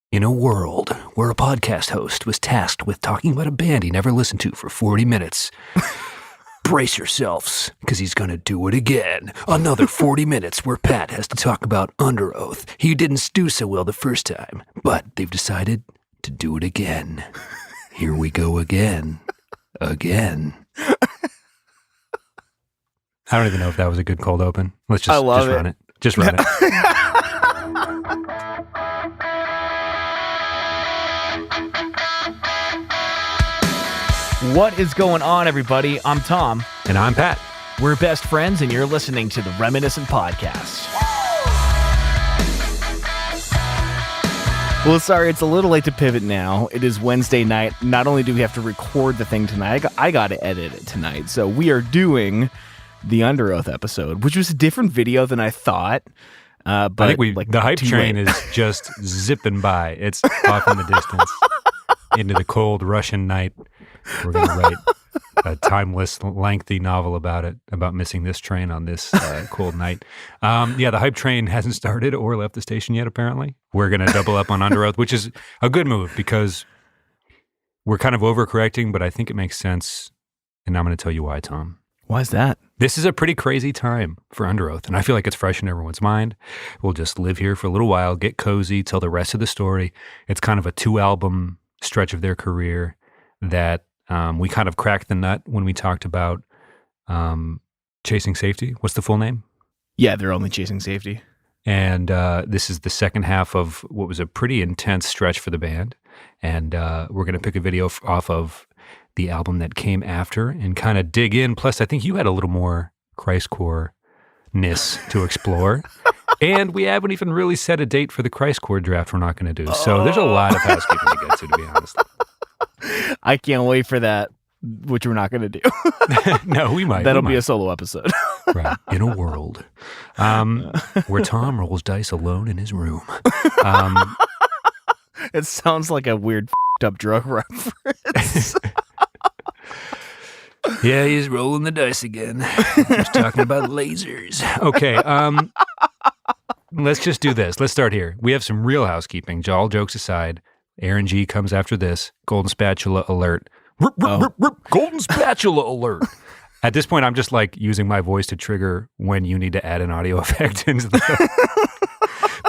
In a world where a podcast host was tasked with talking about a band he never listened to for 40 minutes, brace yourselves, because he's going to do it again. Another 40 minutes where Pat has to talk about Underøath. He didn't do so well the first time, but they've decided to do it again. Here we go again. Again. I don't even know if that was a good cold open. Let's just run it. Just run it. What is going on, everybody? I'm Tom. And I'm Pat. We're best friends, and you're listening to the Reminiscent Podcast. Well, sorry, it's a little late to pivot now. It is Wednesday night. Not only do we have to record the thing tonight, I got to edit it tonight. So we are doing the Underøath episode, which was a different video than I thought. But I think the hype train is just zipping by. It's off in the distance into the cold Russian night. We're going to write a timeless, lengthy novel about it, about missing this train on this cold night. The hype train hasn't started or left the station yet, apparently. We're going to double up on Underøath, which is a good move because we're kind of overcorrecting, but I think it makes sense. And I'm going to tell you why, Tom. Why is that? This is a pretty crazy time for Underøath, and I feel like it's fresh in everyone's mind. We'll just live here for a little while, get cozy, tell the rest of the story. It's kind of a 2-album stretch of their career that we kind of cracked the nut when we talked about Chasing Safety. What's the full name? Yeah, they're only Chasing Safety. And this is the second half of what was a pretty intense stretch for the band. And we're going to pick a video off of the album that came after and kind of dig in. Plus, I think you had a little more Christcore-ness to explore. And we haven't even really set a date for the Christcore draft we're not going to do. So there's a lot of housekeeping to get to be honest. I can't wait for that, which we're not going to do. No, we might. That'll be a solo episode. Right. In a world where Tom rolls dice alone in his room. It sounds like a weird up drug reference. Yeah, he's rolling the dice again. He's talking about lasers. Okay, let's just do this. Let's start here. We have some real housekeeping. All jokes aside, Aaron G comes after this. Golden spatula alert. Golden spatula alert. At this point, I'm just like using my voice to trigger when you need to add an audio effect into the...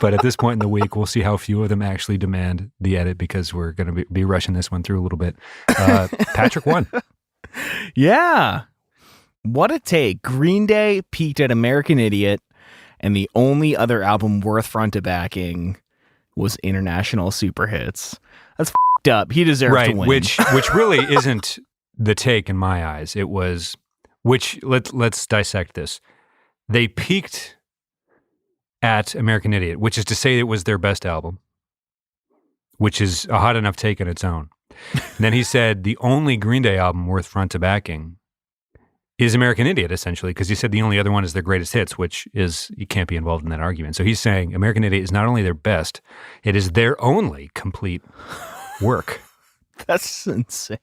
But at this point in the week, we'll see how few of them actually demand the edit because we're going to be rushing this one through a little bit. Patrick won. Yeah. What a take. Green Day peaked at American Idiot, and the only other album worth front to backing was International Super Hits. That's f***ed up. He deserves to win. Which really isn't the take in my eyes. It was, let's dissect this. They peaked at American Idiot, which is to say it was their best album, which is a hot enough take on its own. And then he said the only Green Day album worth front to backing is American Idiot, essentially, because he said the only other one is their greatest hits, which is, you can't be involved in that argument. So he's saying American Idiot is not only their best, it is their only complete work. That's insane.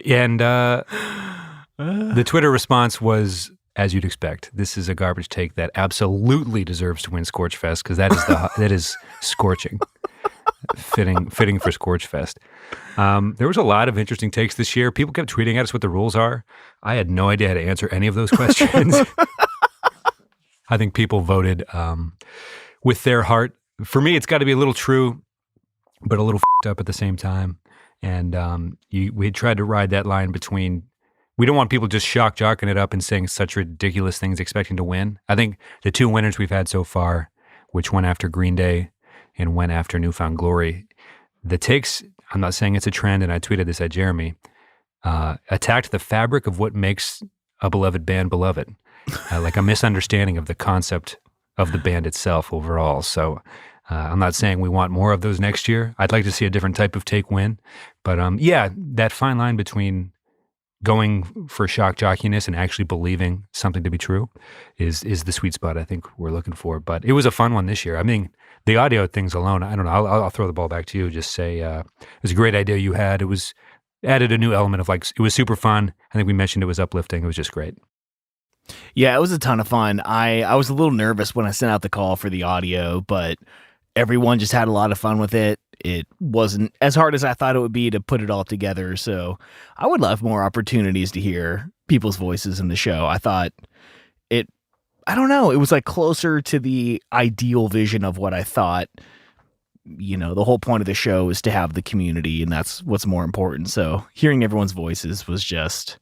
And the Twitter response was, as you'd expect, this is a garbage take that absolutely deserves to win ScorchFest because that is scorching. Fitting for ScorchFest. There was a lot of interesting takes this year. People kept tweeting at us what the rules are. I had no idea how to answer any of those questions. I think people voted with their heart. For me, it's got to be a little true, but a little f***ed up at the same time. And we tried to ride that line between, we don't want people just jocking it up and saying such ridiculous things expecting to win. I think the two winners we've had so far, which went after Green Day and went after Newfound Glory, the takes, I'm not saying it's a trend, and I tweeted this at Jeremy, attacked the fabric of what makes a beloved band beloved, like a misunderstanding of the concept of the band itself overall. So I'm not saying we want more of those next year. I'd like to see a different type of take win. But that fine line between going for shock jockiness and actually believing something to be true is the sweet spot I think we're looking for. But it was a fun one this year. I mean, the audio things alone, I don't know. I'll throw the ball back to you. Just say it was a great idea you had. It was added a new element of it was super fun. I think we mentioned it was uplifting. It was just great. Yeah, it was a ton of fun. I was a little nervous when I sent out the call for the audio, but everyone just had a lot of fun with it. It wasn't as hard as I thought it would be to put it all together. So I would love more opportunities to hear people's voices in the show. I thought I don't know, it was like closer to the ideal vision of what I thought. The whole point of the show is to have the community, and that's what's more important. So hearing everyone's voices was just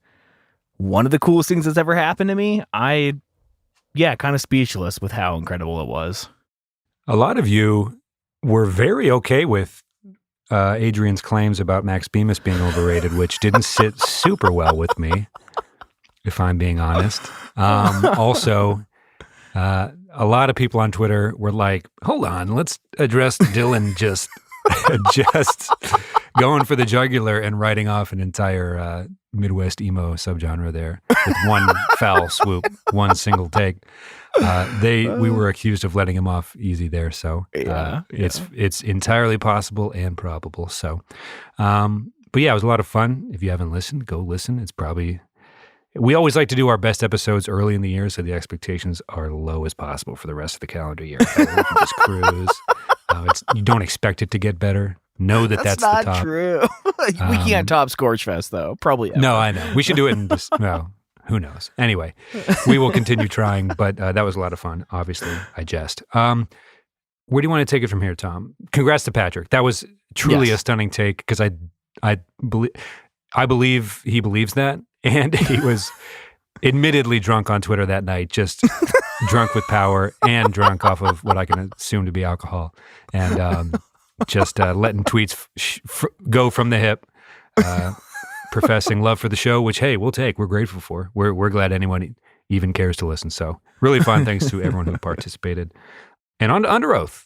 one of the coolest things that's ever happened to me. Kind of speechless with how incredible it was. A lot of you were very okay with Adrian's claims about Max Bemis being overrated, which didn't sit super well with me, if I'm being honest. Also, a lot of people on Twitter were like, hold on, let's address Dylan just going for the jugular and writing off an entire Midwest emo subgenre there with one foul swoop, one single take. We were accused of letting him off easy there. So it's entirely possible and probable. So, but yeah, it was a lot of fun. If you haven't listened, go listen. We always like to do our best episodes early in the year, so the expectations are low as possible for the rest of the calendar year. So we can just cruise. You don't expect it to get better. Know that's the top. That's not true. We can't top ScorchFest, though. Probably ever. No, I know. We should do it in just, well, who knows? Anyway, we will continue trying, but that was a lot of fun. Obviously, I jest. Where do you want to take it from here, Tom? Congrats to Patrick. That was truly a stunning take, because I believe he believes that. And he was admittedly drunk on Twitter that night, just drunk with power and drunk off of what I can assume to be alcohol, and just letting tweets go from the hip, professing love for the show, which, hey, we'll take. We're grateful for. We're glad anyone even cares to listen. So really fun. Thanks to everyone who participated. And on to Underoath.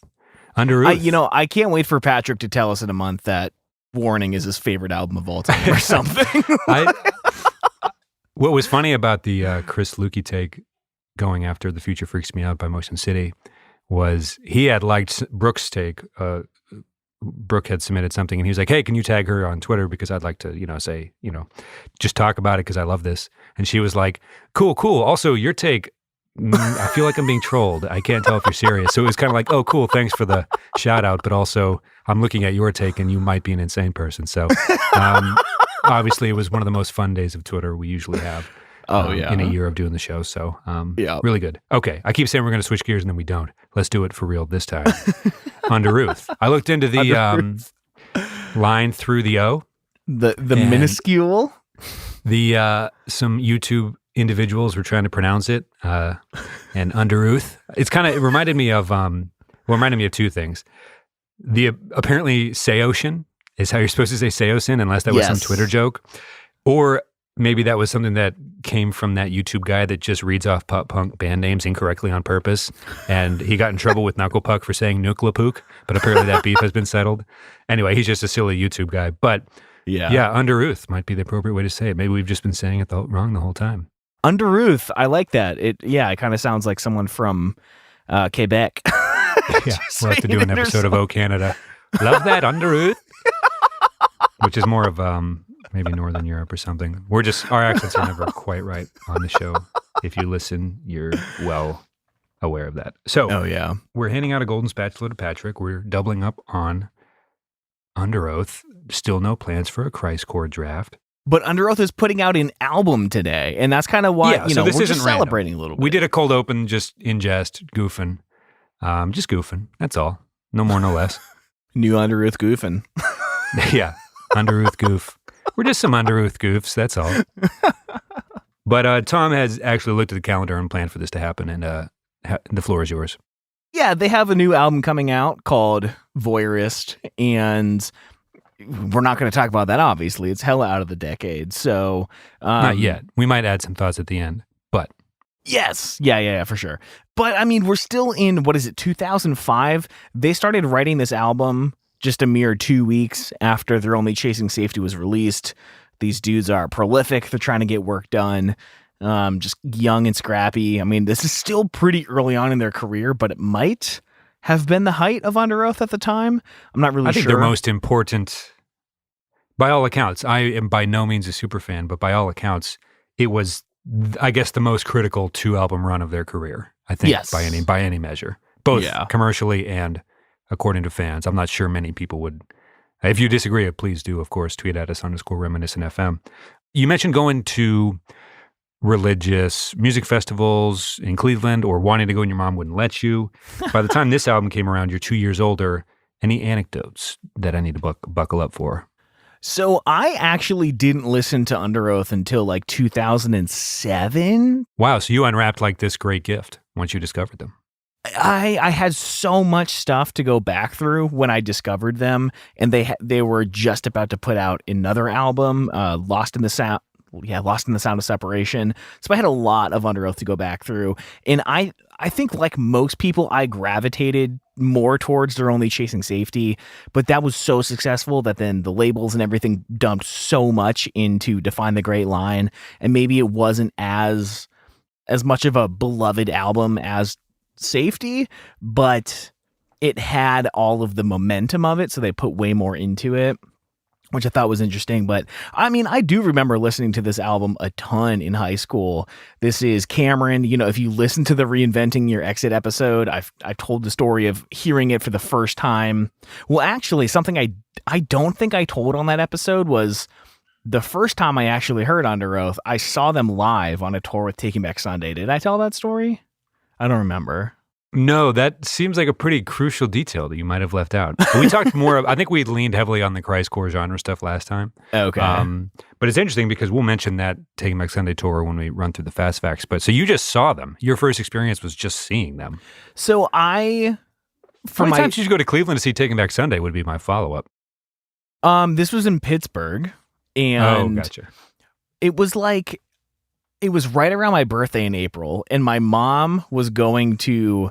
I can't wait for Patrick to tell us in a month that Warning is his favorite album of all time or something. What was funny about the Chris Lukey take going after The Future Freaks Me Out by Motion City was he had liked Brooke's take. Brooke had submitted something, and he was like, hey, can you tag her on Twitter, because I'd like to, say, just talk about it because I love this. And she was like, cool. Also, your take, I feel like I'm being trolled. I can't tell if you're serious. So it was kind of like, oh, cool, thanks for the shout out, but also I'm looking at your take and you might be an insane person. So obviously, it was one of the most fun days of Twitter we usually have in a year of doing the show. So really good. Okay, I keep saying we're going to switch gears and then we don't. Let's do it for real this time. Underoath. I looked into the line through the O. The minuscule? Some YouTube individuals were trying to pronounce it, and Underoath. It reminded me of two things. The apparently Seocean is how you're supposed to say Seosin, unless that was some Twitter joke. Or maybe that was something that came from that YouTube guy that just reads off pop punk band names incorrectly on purpose. And he got in trouble with Knucklepuck for saying Nuklapook, but apparently that beef has been settled. Anyway, he's just a silly YouTube guy. But Underoath might be the appropriate way to say it. Maybe we've just been saying it wrong the whole time. Underoath, I like that. It kind of sounds like someone from Quebec. We'll have to do an episode of O Canada. Love that, Underoath. Which is more of maybe Northern Europe or something. Our accents are never quite right on the show. If you listen, you're well aware of that. So, we're handing out a golden spatula to Patrick. We're doubling up on Underoath. Still no plans for a Christcore draft. But Underoath is putting out an album today, and that's kind of why so this we're isn't just celebrating a little bit. We did a cold open just in jest, goofing. Just goofing. That's all. No more, no less. New Underoath goofing. Yeah. Underoath goof. We're just some Underoath goofs, that's all. But Tom has actually looked at the calendar and planned for this to happen, and the floor is yours. Yeah, they have a new album coming out called Voyeurist, and we're not going to talk about that, obviously. It's hella out of the decade, so... not yet. We might add some thoughts at the end, but... Yes. Yeah, for sure. But, I mean, we're still in, 2005? They started writing this album just a mere 2 weeks after They're Only Chasing Safety was released. These dudes are prolific. They're trying to get work done. Just young and scrappy. I mean, this is still pretty early on in their career, but it might have been the height of Underoath at the time. I'm not really sure. I think their most important, by all accounts, I am by no means a super fan, but by all accounts, it was, I guess, the most critical 2-album run of their career. I think by any measure, both commercially and according to fans. I'm not sure many people would. If you disagree, please do, of course, tweet at us _reminiscent FM. You mentioned going to religious music festivals in Cleveland or wanting to go and your mom wouldn't let you. By the time this album came around, you're 2 years older. Any anecdotes that I need to buckle up for? So I actually didn't listen to Underoath until like 2007. Wow, so you unwrapped like this great gift once you discovered them. I had so much stuff to go back through when I discovered them, and they were just about to put out another album, Lost in the Sound of Separation. So I had a lot of Underoath to go back through, and I think like most people, I gravitated more towards They're Only Chasing Safety, but that was so successful that then the labels and everything dumped so much into Define the Great Line, and maybe it wasn't as much of a beloved album as Safety, but it had all of the momentum of it, so they put way more into it, which I thought was interesting. But I mean, I do remember listening to this album a ton in high school. This is Cameron. You know, if you listen to the Reinventing Your Exit episode, I told the story of hearing it for the first time. Well, actually, something I don't think I told on that episode was the first time I actually heard Underoath, I saw them live on a tour with Taking Back Sunday. Did I tell that story? I don't remember. No, that seems like a pretty crucial detail that you might have left out. We talked more I think we leaned heavily on the Christcore genre stuff last time. Okay. But it's interesting because we'll mention that Taking Back Sunday tour when we run through the fast facts. But so you just saw them. Your first experience was just seeing them. So How many times did you go to Cleveland to see Taking Back Sunday would be my follow-up. This was in Pittsburgh, and gotcha. It was right around my birthday in April, and my mom was going to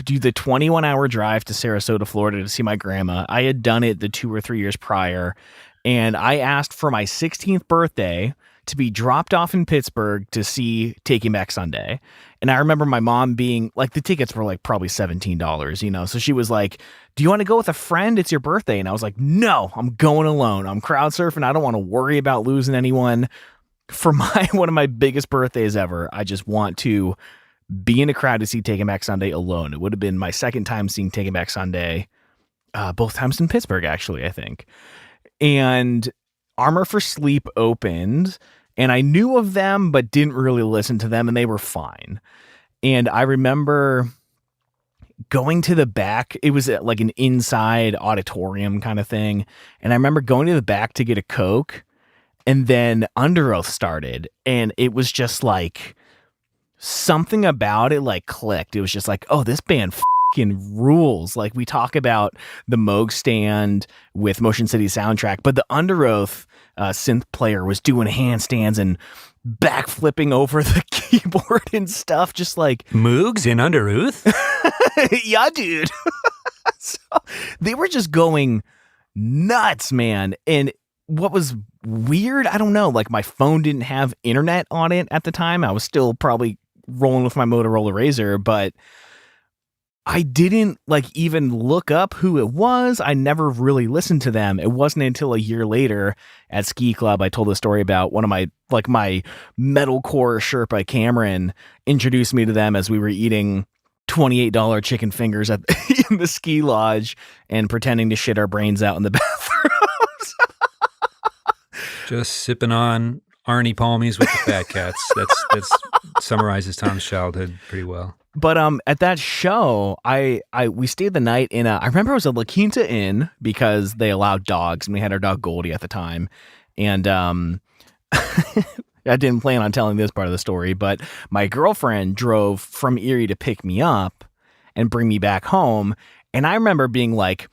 do the 21-hour drive to Sarasota, Florida to see my grandma. I had done it the 2 or 3 years prior, and I asked for my 16th birthday to be dropped off in Pittsburgh to see Taking Back Sunday. And I remember my mom being like, the tickets were like probably $17, you know? So she was like, do you want to go with a friend? It's your birthday. And I was like, no, I'm going alone. I'm crowd surfing. I don't want to worry about losing anyone. For one of my biggest birthdays ever, I just want to be in a crowd to see Taking Back Sunday alone. It would have been my second time seeing Taking Back Sunday, both times in Pittsburgh, actually, I think. And Armor for Sleep opened, and I knew of them, but didn't really listen to them, and they were fine. And I remember going to the back. It was like an inside auditorium kind of thing. And I remember going to the back to get a Coke. And then Underoath started, and it was just like something about it like clicked. It was just like, oh, this band fucking rules. Like, we talk about the Moog stand with Motion City Soundtrack, but the Underoath synth player was doing handstands and backflipping over the keyboard and stuff, just like Moogs in Underoath. Yeah, dude. So they were just going nuts, man. And what was weird, I don't know, like my phone didn't have internet on it at the time. I was still probably rolling with my Motorola Razr, but I didn't like even look up who it was. I never really listened to them. It wasn't until a year later at Ski Club I told a story about one of my metalcore Sherpa Cameron introduced me to them as we were eating $28 chicken fingers in the ski lodge and pretending to shit our brains out in the bathroom. Just sipping on Arnie Palmies with the Fat Cats. That's summarizes Tom's childhood pretty well. But at that show, we stayed the night in I remember it was a La Quinta Inn because they allowed dogs, and we had our dog Goldie at the time. And I didn't plan on telling this part of the story, but my girlfriend drove from Erie to pick me up and bring me back home. And I remember being like,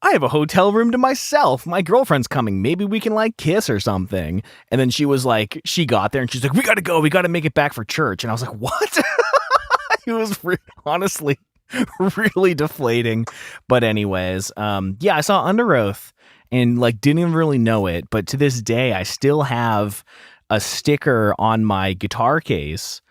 I have a hotel room to myself. My girlfriend's coming. Maybe we can like kiss or something. And then she was like, she got there and she's like, we got to go. We got to make it back for church. And I was like, what? It was honestly really deflating. But anyways, yeah, I saw Underoath and like didn't even really know it. But to this day, I still have a sticker on my guitar case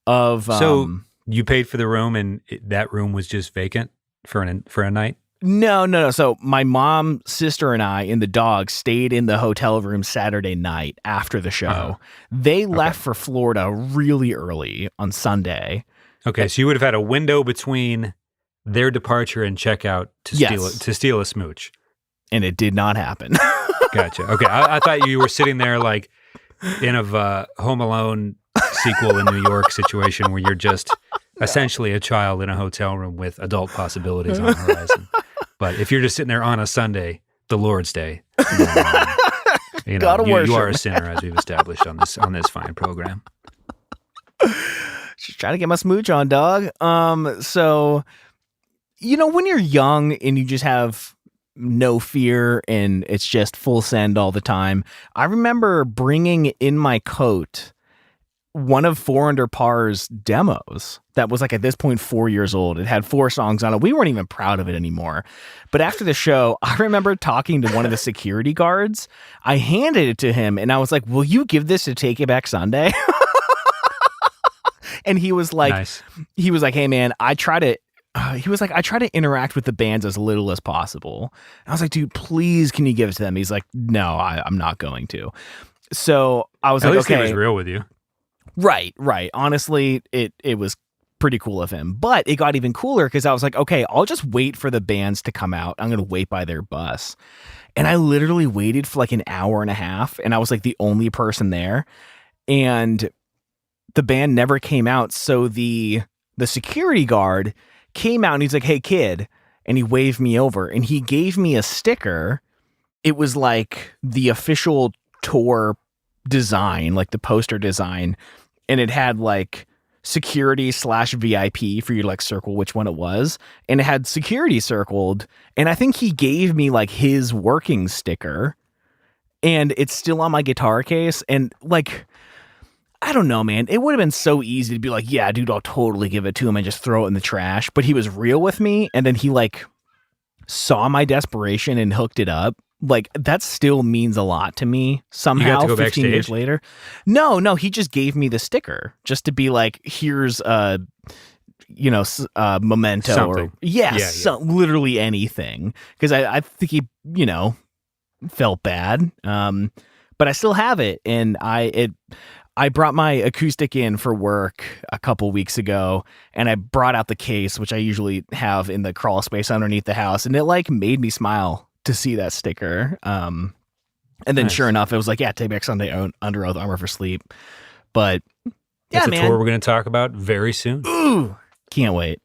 of. So you paid for the room and that room was just vacant for a night? No. So my mom, sister, and I and the dog stayed in the hotel room Saturday night after the show. Uh-huh. They left for Florida really early on Sunday. Okay, so you would have had a window between their departure and checkout to steal a smooch. And it did not happen. Gotcha. Okay. I thought you were sitting there like in a Home Alone sequel in New York situation where you're just essentially a child in a hotel room with adult possibilities on the horizon. But if you're just sitting there on a Sunday, the Lord's Day, you are a sinner, as we've established on this fine program. Just trying to get my smooch on, dog. So, when you're young and you just have no fear and it's just full send all the time, I remember bringing in my coat one of 4 Under Par's demos that was like at this point 4 years old. It had 4 songs on it. We weren't even proud of it anymore. But after the show, I remember talking to one of the security guards. I handed it to him and I was like, will you give this to Take It Back Sunday? And he was like, nice. He was like, hey man, I try to interact with the bands as little as possible. And I was like, dude, please, can you give it to them? He's like, no, I'm not going to. So I was At like, least okay. he was real with you. Right. Honestly, it was pretty cool of him. But it got even cooler because I was like, okay, I'll just wait for the bands to come out. I'm going to wait by their bus. And I literally waited for like an hour and a half. And I was like the only person there. And the band never came out. So the security guard came out and he's like, hey kid, and he waved me over and he gave me a sticker. It was like the official tour design, like the poster design, and it had like security/VIP for you to like circle which one it was, and it had security circled, and I think he gave me like his working sticker, and it's still on my guitar case. And like, I don't know, man. It would have been so easy to be like, yeah, dude, I'll totally give it to him and just throw it in the trash. But he was real with me. And then he like saw my desperation and hooked it up. Like that still means a lot to me somehow. You got to go 15 backstage? Years later. No, he just gave me the sticker just to be like, here's memento. Something. So literally anything. Because I think he, felt bad. But I still have it. And I brought my acoustic in for work a couple weeks ago, and I brought out the case, which I usually have in the crawl space underneath the house, and it like made me smile to see that sticker. And then Sure enough, it was like, yeah, Take Back Sunday, Underoath, Armor for Sleep. But yeah, that's a man. tour we're going to talk about very soon. Ooh, can't wait.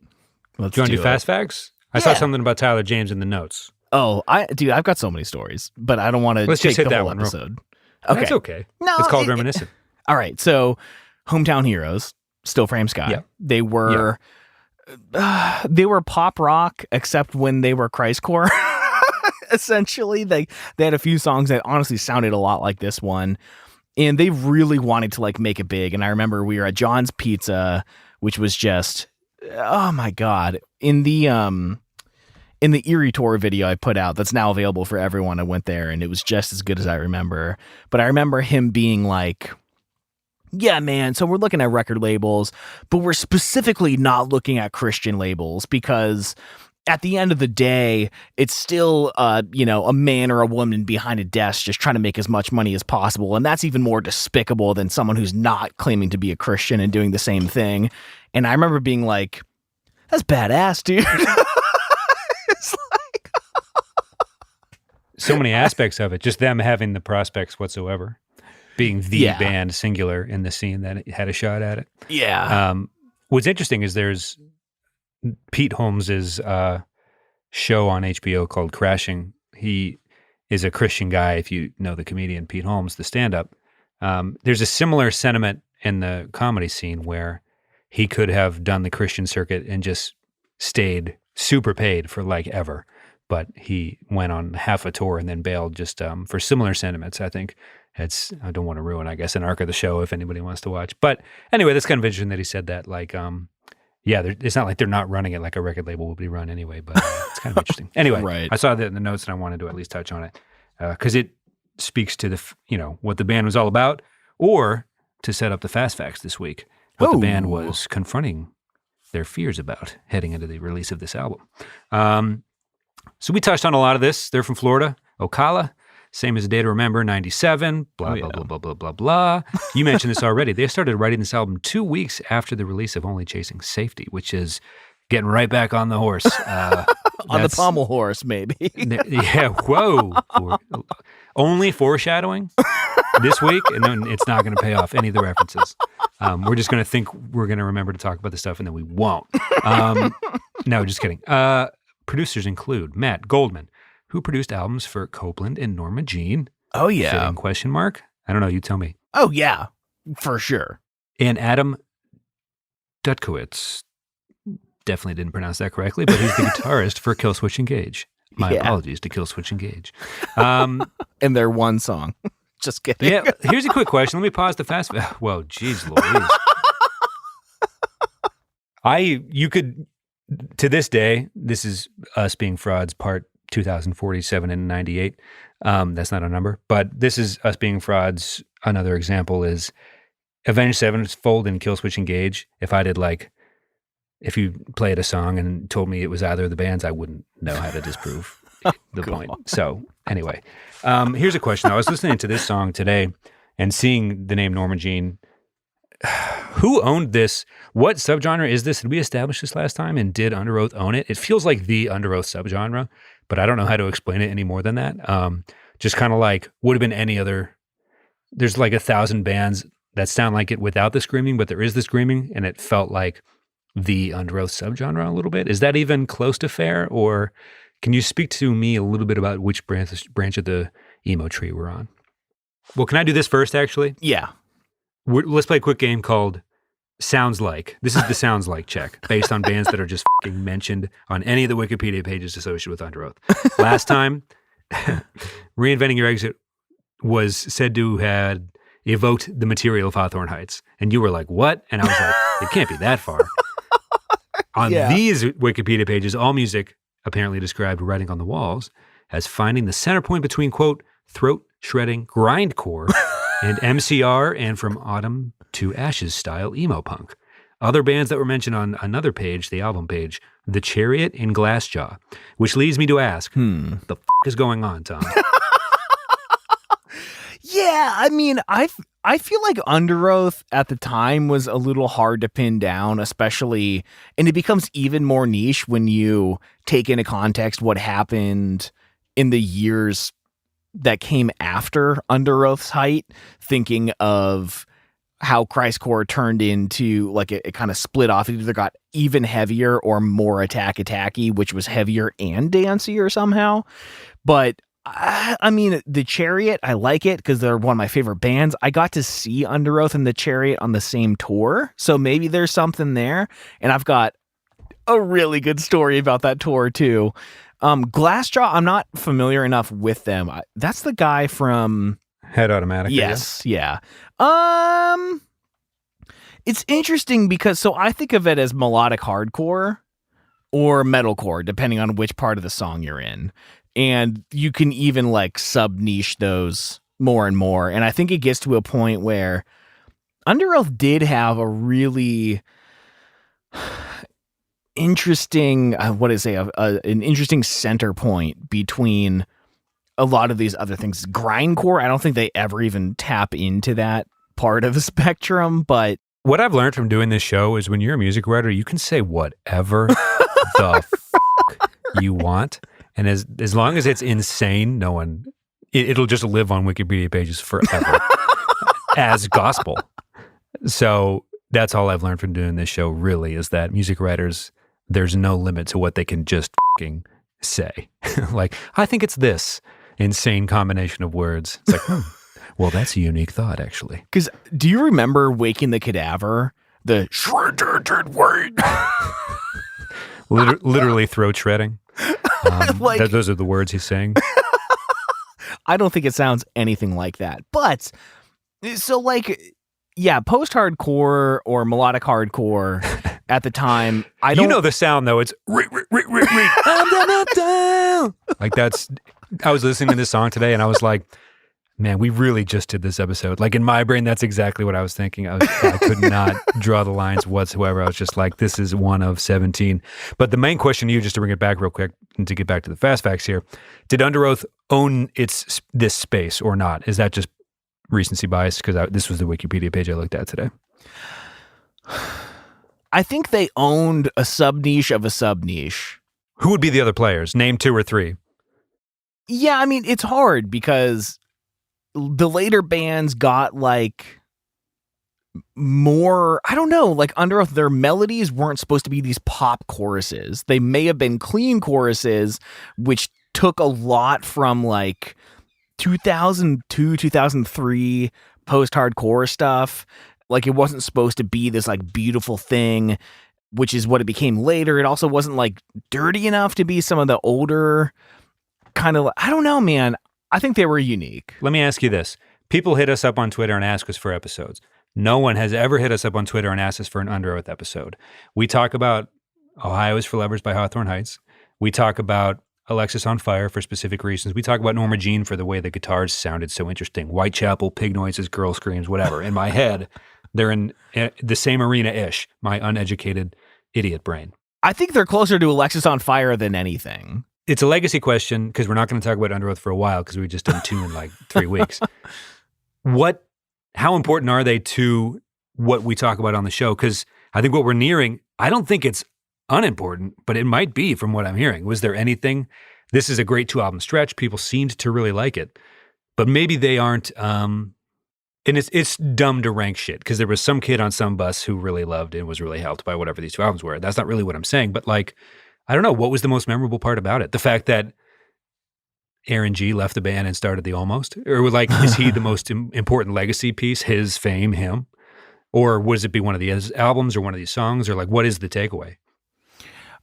Do you want to do fast facts? I saw something about Tyler James in the notes. Oh, I've got so many stories, but I don't want to take the whole episode. Okay. That's okay. No, it's called reminiscent. All right, so Hometown Heroes, Still Frame Sky. Yeah. They were pop rock, except when they were Christcore. Essentially, they had a few songs that honestly sounded a lot like this one, and they really wanted to like make it big. And I remember we were at John's Pizza, which was just, oh my god, in the Erie tour video I put out that's now available for everyone. I went there, and it was just as good as I remember. But I remember him being like, yeah, man, so we're looking at record labels, but we're specifically not looking at Christian labels because at the end of the day, it's still, a man or a woman behind a desk just trying to make as much money as possible. And that's even more despicable than someone who's not claiming to be a Christian and doing the same thing. And I remember being like, that's badass, dude. It's like so many aspects of it, just them having the prospects whatsoever. Being the band singular in the scene that had a shot at it. Yeah. What's interesting is there's Pete Holmes's show on HBO called Crashing. He is a Christian guy. If you know the comedian Pete Holmes, the stand-up, there's a similar sentiment in the comedy scene where he could have done the Christian circuit and just stayed super paid for like ever, but he went on half a tour and then bailed just for similar sentiments. I think. I don't want to ruin, I guess, an arc of the show if anybody wants to watch. But anyway, that's kind of interesting that he said that. Like, it's not like they're not running it like a record label would be run anyway, but it's kind of interesting. Anyway, right. I saw that in the notes and I wanted to at least touch on it because it speaks to what the band was all about, or to set up the fast facts this week, what the band was confronting their fears about heading into the release of this album. So we touched on a lot of this. They're from Florida, Ocala. Same as A Day to Remember, 97, blah, blah, blah. You mentioned this already. They started writing this album 2 weeks after the release of Only Chasing Safety, which is getting right back on the horse. On the Pamalhorese, maybe. Yeah, whoa. Only foreshadowing this week, and then it's not going to pay off any of the references. We're just going to think we're going to remember to talk about the stuff, and then we won't. No, just kidding. Producers include Matt Goldman, who produced albums for Copeland and Norma Jean. Oh, yeah. Fitting question mark? I don't know. You tell me. Oh, yeah, for sure. And Adam Dutkowitz. Definitely didn't pronounce that correctly, but he's the guitarist for Killswitch Engage. My apologies to Killswitch Engage. And their one song. Just kidding. Yeah, here's a quick question. Let me pause the fast. Whoa, geez Louise. You could, to this day, this is Us Being Frauds, part 2047 and 98. That's not a number, but this is Us Being Frauds. Another example is Avenged Sevenfold and Killswitch Engage. If you played a song and told me it was either of the bands, I wouldn't know how to disprove the point. So anyway, here's a question. I was listening to this song today and seeing the name Norma Jean. Who owned this? What subgenre is this? Did we establish this last time? And did Underoath own it? It feels like the Underoath subgenre, but I don't know how to explain it any more than that. Just kind of like would have been any other. There's like 1,000 bands that sound like it without the screaming, but there is the screaming, and it felt like the Underoath subgenre a little bit. Is that even close to fair, or can you speak to me a little bit about which branch of the emo tree we're on? Well, can I do this first, actually? Yeah. Let's play a quick game called Sounds Like. This is the Sounds Like check, based on bands that are just fucking mentioned on any of the Wikipedia pages associated with Underoath. Last time, Reinventing Your Exit was said to have evoked the material of Hawthorne Heights. And you were like, what? And I was like, it can't be that far. On these Wikipedia pages, all music apparently described Writing on the Walls as finding the center point between, quote, throat shredding grindcore and MCR and from autumn to ashes style emo punk. Other bands that were mentioned on another page, the album page, The Chariot and Glassjaw, which leads me to ask, the f*** is going on, Tom? Yeah, I mean, I feel like Underoath at the time was a little hard to pin down, especially, and it becomes even more niche when you take into context what happened in the years that came after Underoath's height, thinking of how Christcore turned into, like, it kind of split off. It either got even heavier or more attacky, which was heavier and dancier somehow. But I mean, The Chariot, I like it because they're one of my favorite bands. I got to see Underoath and The Chariot on the same tour, so maybe there's something there. And I've got a really good story about that tour too. Glassjaw, I'm not familiar enough with them. That's the guy from Head Automatic. Yes, yeah. It's interesting because so I think of it as melodic hardcore or metalcore, depending on which part of the song you're in. And you can even like sub-niche those more and more. And I think it gets to a point where Underoath did have a really interesting, an interesting center point between a lot of these other things. Grindcore, I don't think they ever even tap into that part of the spectrum, but what I've learned from doing this show is when you're a music writer, you can say whatever the you want. And as long as it's insane, it'll just live on Wikipedia pages forever as gospel. So that's all I've learned from doing this show, really, is that music writers, there's no limit to what they can just fucking say. Like, I think it's this insane combination of words. It's like, well, that's a unique thought, actually. Because do you remember Waking the Cadaver? The shredded weight. Literally throat shredding. Those are the words he's saying. I don't think it sounds anything like that. But, so like, yeah, post-hardcore or melodic hardcore at the time, I don't... You know the sound, though. It's... Like, that's... I was listening to this song today, and I was like, man, we really just did this episode. Like, in my brain, that's exactly what I was thinking. I could not draw the lines whatsoever. I was just like, this is one of 17. But the main question to you, just to bring it back real quick, and to get back to the fast facts here, did Underoath own this space or not? Is that just recency bias? Because this was the Wikipedia page I looked at today. I think they owned a sub-niche of a sub-niche. Who would be the other players? Name 2 or 3. Yeah, I mean, it's hard because the later bands got like more, I don't know, like Underoath, their melodies weren't supposed to be these pop choruses. They may have been clean choruses, which took a lot from like 2002, 2003 post-hardcore stuff. Like it wasn't supposed to be this like beautiful thing, which is what it became later. It also wasn't like dirty enough to be some of the older kind of, I don't know, man. I think they were unique. Let me ask you this. People hit us up on Twitter and ask us for episodes. No one has ever hit us up on Twitter and asked us for an Underoath episode. We talk about Ohio is for Lovers by Hawthorne Heights. We talk about Alexis on Fire for specific reasons. We talk about Norma Jean for the way the guitars sounded so interesting. Whitechapel, pig noises, girl screams, whatever. In my head, they're in the same arena-ish, my uneducated idiot brain. I think they're closer to Alexis on Fire than anything. It's a legacy question because we're not going to talk about Underoath for a while because we just done 2 in like 3 weeks. How important are they to what we talk about on the show? Because I think what we're nearing, I don't think it's unimportant, but it might be from what I'm hearing. Was there anything? This is a great 2-album stretch. People seemed to really like it, but maybe they aren't. And it's dumb to rank shit because there was some kid on some bus who really loved and was really helped by whatever these 2 albums were. That's not really what I'm saying, but like, I don't know. What was the most memorable part about it? The fact that Aaron G left the band and started the Almost? Or like, is he the most important legacy piece? His fame, him? Or would it be one of these albums or one of these songs? Or like, what is the takeaway?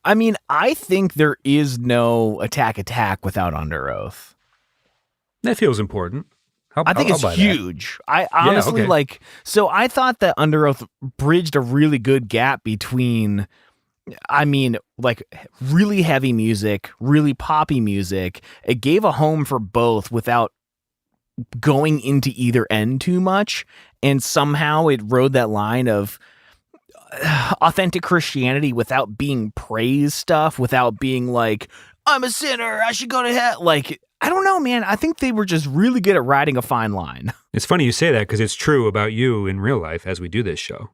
I mean, I think there is no Attack without Underoath. That feels important. I think it's huge. I honestly like, so I thought that Underoath bridged a really good gap between, I mean, like really heavy music, really poppy music. It gave a home for both without going into either end too much. And somehow it rode that line of authentic Christianity without being praise stuff, without being like, I'm a sinner, I should go to hell. Like, I don't know, man. I think they were just really good at riding a fine line. It's funny you say that because it's true about you in real life as we do this show.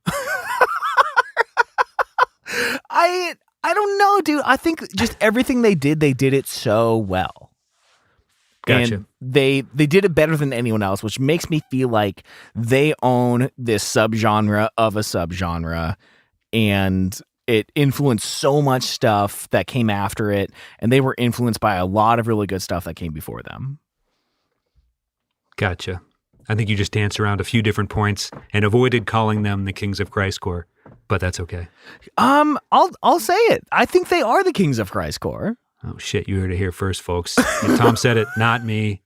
I don't know, dude. I think just everything they did it so well. Gotcha. And they did it better than anyone else, which makes me feel like they own this subgenre of a subgenre, and it influenced so much stuff that came after it, and they were influenced by a lot of really good stuff that came before them. Gotcha. I think you just danced around a few different points and avoided calling them the Kings of Christcore, but that's okay. I'll say it. I think they are the Kings of Christcore. Oh shit, you heard it here first, folks. Tom said it, not me.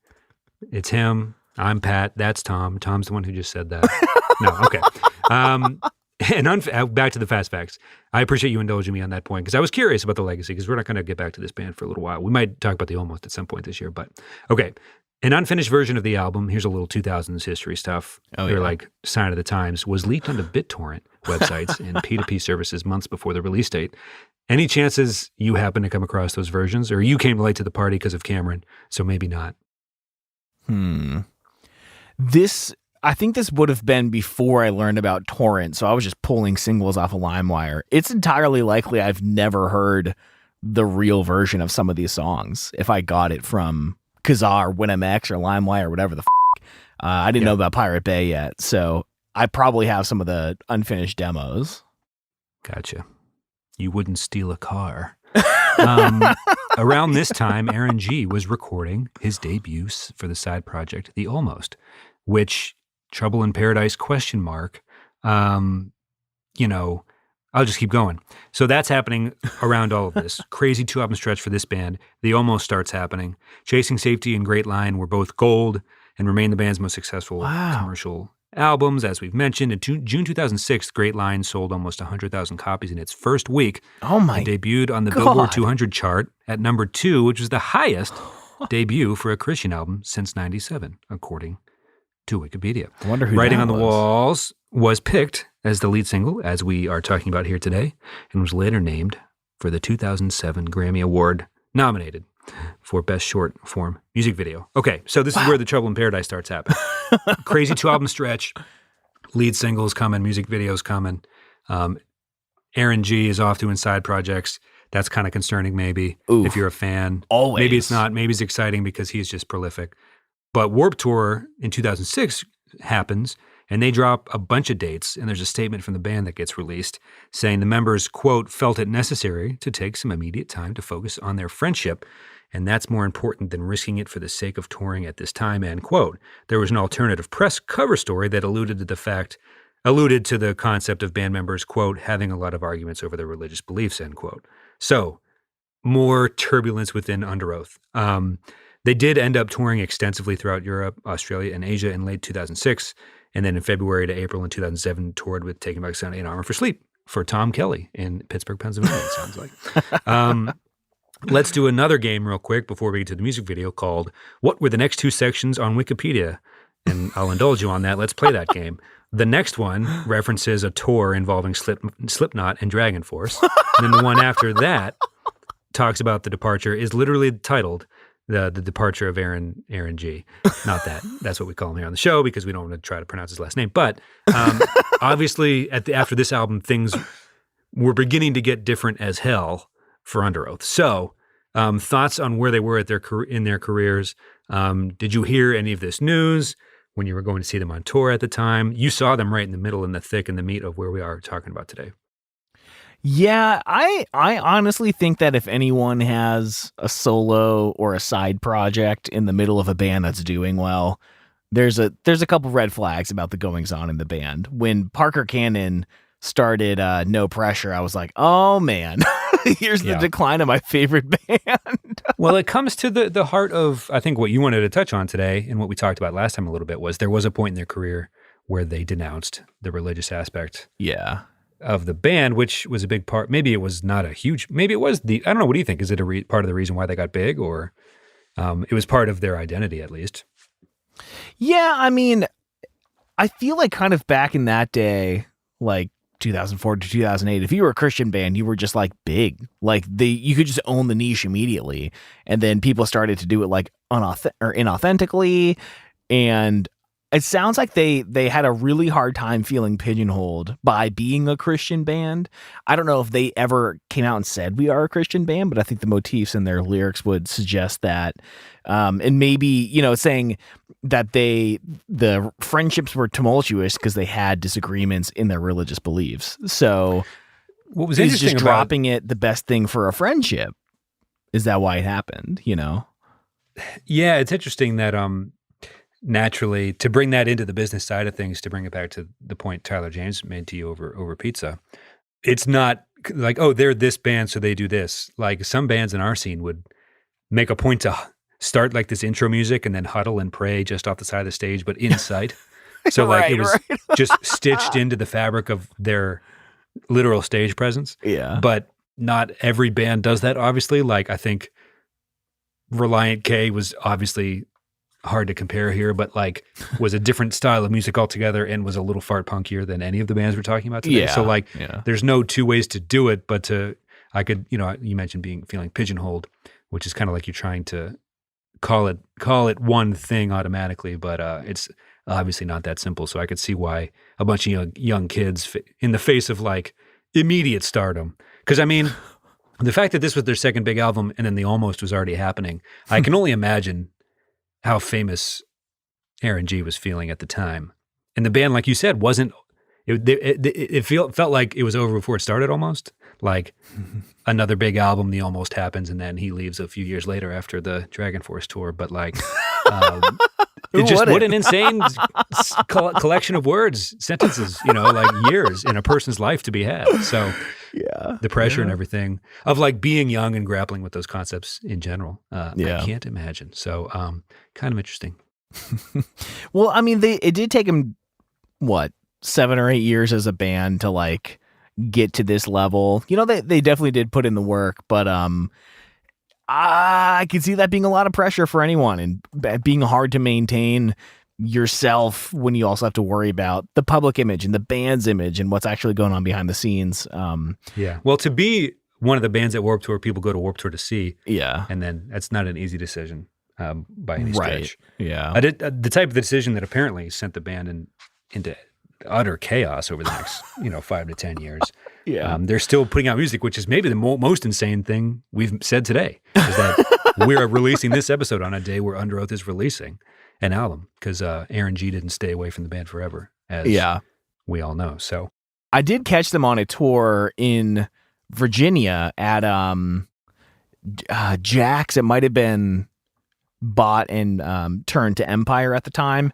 It's him. I'm Pat. That's Tom. Tom's the one who just said that. No, okay. And back to the fast facts. I appreciate you indulging me on that point because I was curious about the legacy because we're not going to get back to this band for a little while. We might talk about the Almost at some point this year, but okay. An unfinished version of the album, here's a little 2000s history stuff. They're like sign of the times, was leaked onto BitTorrent websites and P2P services months before the release date. Any chances you happen to come across those versions, or you came late to the party because of Cameron, so maybe not? I think this would have been before I learned about torrent, so I was just pulling singles off of LimeWire. It's entirely likely I've never heard the real version of some of these songs if I got it from Kazaa or WinMX or LimeWire or whatever the I didn't know about Pirate Bay yet, so I probably have some of the unfinished demos. Gotcha. You wouldn't steal a car. Around this time, Aaron G was recording his debut for the side project, The Almost, which Trouble in Paradise ? I'll just keep going. So that's happening around all of this. Crazy 2-album stretch for this band. The Almost starts happening. Chasing Safety and Great Line were both gold and remain the band's most successful commercial albums, as we've mentioned. In June 2006, Great Line sold almost 100,000 copies in its first week. Oh my! It debuted on the Billboard 200 chart at number 2, which was the highest debut for a Christian album since '97, according to Wikipedia. I wonder who Writing that on the was. Walls was picked as the lead single, as we are talking about here today, and was later named for the 2007 Grammy Award, nominated for Best Short Form Music Video. Okay, so this is where the Trouble in Paradise starts happening. Crazy 2-album stretch, lead singles coming, music videos coming. Aaron G is off doing side projects. That's kind of concerning, maybe, if you're a fan. Always. Maybe it's not. Maybe it's exciting because he's just prolific. But Warped Tour in 2006 happens, and they drop a bunch of dates, and there's a statement from the band that gets released saying the members, quote, felt it necessary to take some immediate time to focus on their friendship, and that's more important than risking it for the sake of touring at this time, end quote. There was an alternative press cover story that alluded to the concept of band members, quote, having a lot of arguments over their religious beliefs, end quote. So, more turbulence within Underoath. They did end up touring extensively throughout Europe, Australia, and Asia in late 2006, and then in February to April in 2007, toured with Taking Back Sunday and Armor for Sleep for Tom Kelly in Pittsburgh, Pennsylvania, it sounds like. Let's do another game real quick before we get to the music video called What Were the Next Two Sections on Wikipedia? And I'll indulge you on that. Let's play that game. The next one references a tour involving Slipknot and Dragon Force. And then the one after that talks about the departure, is literally titled the departure of Aaron G. Not that. That's what we call him here on the show because we don't want to try to pronounce his last name. But obviously after this album, things were beginning to get different as hell for Underoath. So thoughts on where they were in their careers. Did you hear any of this news when you were going to see them on tour at the time? You saw them right in the middle, in the thick and the meat of where we are talking about today. Yeah, I honestly think that if anyone has a solo or a side project in the middle of a band that's doing well, there's a couple red flags about the goings on in the band. When Parker Cannon started No Pressure, I was like, oh man, here's the decline of my favorite band. Well, it comes to the heart of, I think, what you wanted to touch on today and what we talked about last time a little bit was there was a point in their career where they denounced the religious aspect of the band, which was a big part. Maybe it was not a huge, maybe it was I don't know, what do you think? Is it part of the reason why they got big, or it was part of their identity at least? Yeah, I mean, I feel like kind of back in that day, like 2004 to 2008, if you were a Christian band, you were just like big. Like you could just own the niche immediately. And then people started to do it like inauthentically. And it sounds like they had a really hard time feeling pigeonholed by being a Christian band. I don't know if they ever came out and said we are a Christian band, but I think the motifs in their lyrics would suggest that. And maybe, saying that the friendships were tumultuous because they had disagreements in their religious beliefs. So what was interesting just dropping it the best thing for a friendship? Is that why it happened? Yeah, it's interesting that naturally, to bring that into the business side of things, to bring it back to the point Tyler James made to you over pizza, it's not like, oh, they're this band, so they do this. Like some bands in our scene would make a point to start like this intro music and then huddle and pray just off the side of the stage, but in sight. So like it was just stitched into the fabric of their literal stage presence. Yeah. But not every band does that, obviously. Like I think Reliant K was obviously hard to compare here, but like was a different style of music altogether and was a little fart punkier than any of the bands we're talking about today. So like there's no two ways to do it, but I could, you mentioned feeling pigeonholed, which is kind of like you're trying to call it one thing automatically, but it's obviously not that simple. So I could see why a bunch of young kids in the face of like immediate stardom, because I mean, the fact that this was their second big album and then the Almost was already happening, I can only imagine how famous Aaron G was feeling at the time. And the band, like you said, it felt like it was over before it started almost. Like another big album, the Almost happens, and then he leaves a few years later after the Dragon Force tour. But like, what an insane collection of words, sentences, like years in a person's life to be had. So the pressure and everything of like being young and grappling with those concepts in general, I can't imagine. So kind of interesting. Well, I mean, it did take him, 7 or 8 years as a band to like get to this level. They definitely did put in the work, but I could see that being a lot of pressure for anyone and being hard to maintain yourself when you also have to worry about the public image and the band's image and what's actually going on behind the scenes. Well, to be one of the bands at Warped Tour, people go to Warped Tour to see. Yeah. And then that's not an easy decision by any stretch. Yeah. The type of decision that apparently sent the band into utter chaos over the next 5 to 10 years. Yeah. They're still putting out music, which is maybe the most insane thing we've said today, is that we're releasing this episode on a day where Underoath is releasing an album, because Aaron G didn't stay away from the band forever, as we all know. So I did catch them on a tour in Virginia at Jack's. It might have been bought and turned to Empire at the time,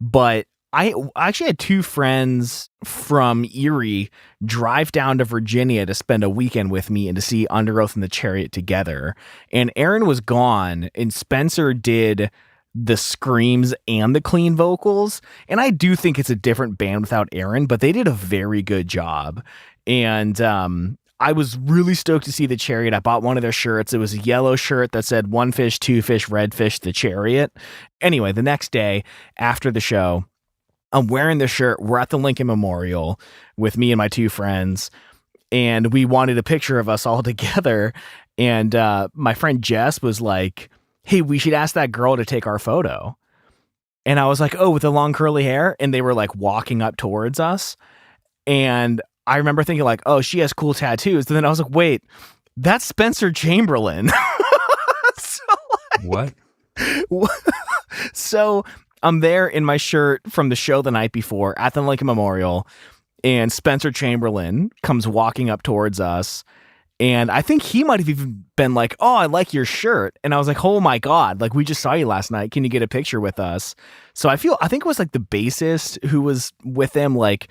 but I actually had two friends from Erie drive down to Virginia to spend a weekend with me and to see Underoath and the Chariot together. And Aaron was gone, and Spencer did the screams and the clean vocals. And I do think it's a different band without Aaron, but they did a very good job. And I was really stoked to see the Chariot. I bought one of their shirts. It was a yellow shirt that said 1 fish, 2 fish, red fish, the Chariot. Anyway, the next day after the show, I'm wearing the shirt. We're at the Lincoln Memorial with me and my two friends, and we wanted a picture of us all together. And my friend Jess was like, hey, we should ask that girl to take our photo. And I was like, oh, with the long curly hair? And they were like walking up towards us. And I remember thinking like, oh, she has cool tattoos. And then I was like, wait, that's Spencer Chamberlain. What? So I'm there in my shirt from the show the night before at the Lincoln Memorial, and Spencer Chamberlain comes walking up towards us. And I think he might have even been like, oh, I like your shirt. And I was like, oh my God, like we just saw you last night. Can you get a picture with us? So I think it was like the bassist who was with him, like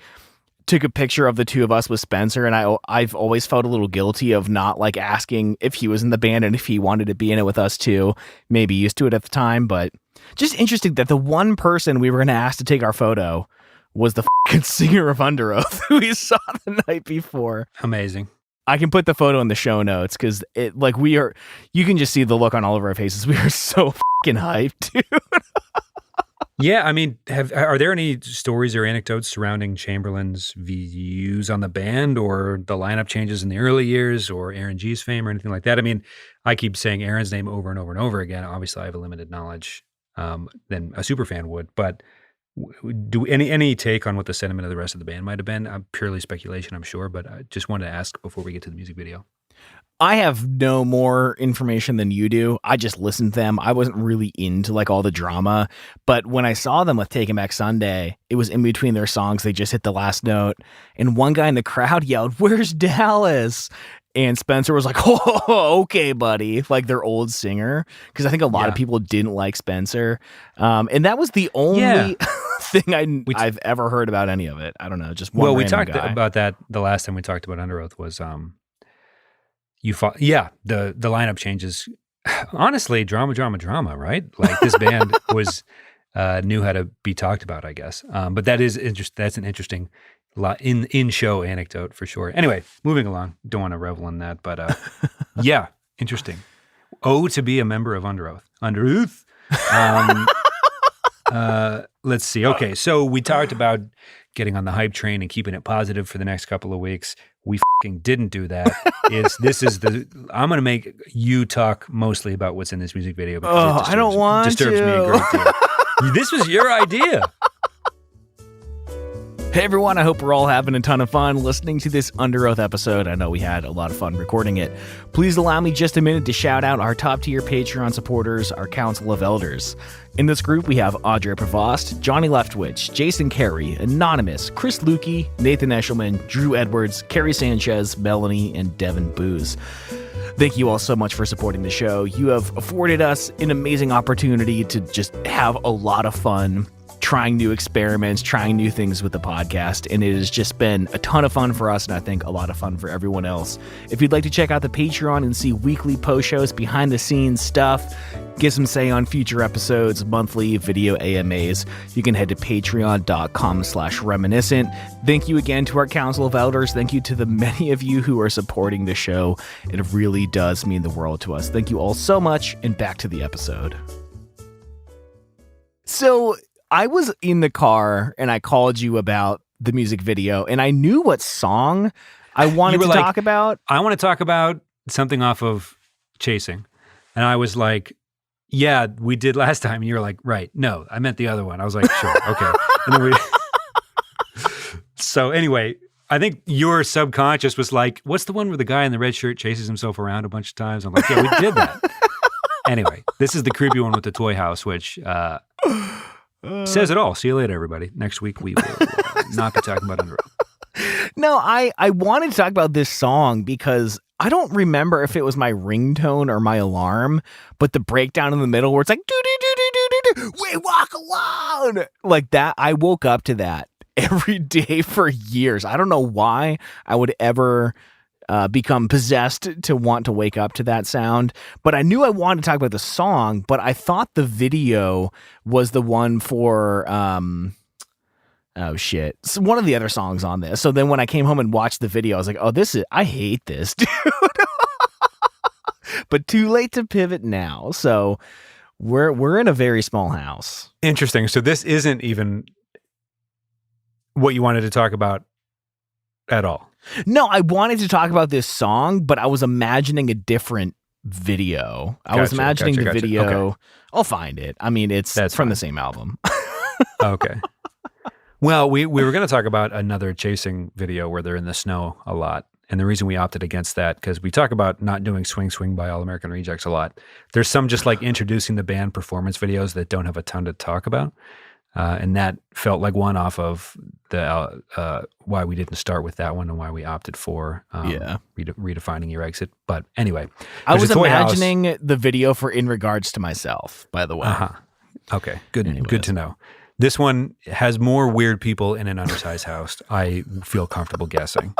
took a picture of the two of us with Spencer. And I've always felt a little guilty of not like asking if he was in the band and if he wanted to be in it with us too. Maybe used to it at the time, but just interesting that the one person we were going to ask to take our photo was the fucking singer of Underoath who we saw the night before. Amazing. I can put the photo in the show notes because it like you can just see the look on all of our faces. We are so fucking hyped, dude. Yeah, I mean, are there any stories or anecdotes surrounding Chamberlain's views on the band or the lineup changes in the early years or Aaron G's fame or anything like that? I mean, I keep saying Aaron's name over and over and over again. Obviously, I have a limited knowledge than a super fan would, but do any take on what the sentiment of the rest of the band might have been? Purely speculation, I'm sure, but I just wanted to ask before we get to the music video. I have no more information than you do. I just listened to them. I wasn't really into like all the drama, but when I saw them with Taking Back Sunday, it was in between their songs. They just hit the last note, and one guy in the crowd yelled, "Where's Dallas?" And Spencer was like, "Oh, okay, buddy," like their old singer, because I think a lot of people didn't like Spencer, and that was the only thing I've ever heard about any of it. I don't know, just one. Well, we talked guy. about that the last time we talked about Underoath was the lineup changes. Honestly, drama, right? Like this band was knew how to be talked about, I guess. But that is that's an interesting in show anecdote for sure. Anyway, moving along. Don't want to revel in that, but yeah, interesting. Oh, to be a member of Underoath. Let's see. Okay, so we talked about getting on the hype train and keeping it positive for the next couple of weeks. We fucking didn't do that. I'm going to make you talk mostly about what's in this music video because I don't want to. Disturbs me a great deal. This was your idea. Hey everyone, I hope we're all having a ton of fun listening to this Underoath episode. I know we had a lot of fun recording it. Please allow me just a minute to shout out our top tier Patreon supporters, our Council of Elders. In this group, we have Audrey Prevost, Johnny Leftwich, Jason Carey, Anonymous, Chris Lukey, Nathan Eshelman, Drew Edwards, Carrie Sanchez, Melanie, and Devin Booz. Thank you all so much for supporting the show. You have afforded us an amazing opportunity to just have a lot of fun trying new experiments, trying new things with the podcast, and it has just been a ton of fun for us, and I think a lot of fun for everyone else. If you'd like to check out the Patreon and see weekly post shows, behind the scenes stuff, get some say on future episodes, monthly video AMAs, you can head to patreon.com/reminiscent. Thank you again to our Council of Elders. Thank you to the many of you who are supporting the show. It really does mean the world to us. Thank you all so much, and back to the episode. So I was in the car and I called you about the music video, and I knew what song I wanted to talk about. I want to talk about something off of Chasing. And I was like, yeah, we did last time. And you were like, right. No, I meant the other one. I was like, sure. Okay. And then so anyway, I think your subconscious was like, what's the one where the guy in the red shirt chases himself around a bunch of times? I'm like, yeah, we did that. Anyway, this is the creepy one with the toy house, which says it all. See you later, everybody. Next week, we will not be talking about Underøath. No, I wanted to talk about this song because I don't remember if it was my ringtone or my alarm, but the breakdown in the middle where it's like, do-do-do-do-do-do, we walk alone. Like that, I woke up to that every day for years. I don't know why I would ever become possessed to want to wake up to that sound, but I knew I wanted to talk about the song, but I thought the video was the one for oh shit, so one of the other songs on this. So then when I came home and watched the video, I was like, oh, I hate this, dude. But too late to pivot now. So we're in a very small house. Interesting. So this isn't even what you wanted to talk about at all. No, I wanted to talk about this song, but I was imagining a different video. I was imagining the video. Okay. I'll find it. I mean, that's from the same album. Okay. Well, we were going to talk about another chasing video where they're in the snow a lot. And the reason we opted against that, because we talk about not doing Swing Swing by All American Rejects a lot. There's some just like introducing the band performance videos that don't have a ton to talk about. And that felt like one off of the why we didn't start with that one and why we opted for redefining your exit. But anyway, I was imagining the video for In Regards to Myself, by the way. Okay, good. Anyways. Good to know. This one has more weird people in an undersized house. I feel comfortable guessing.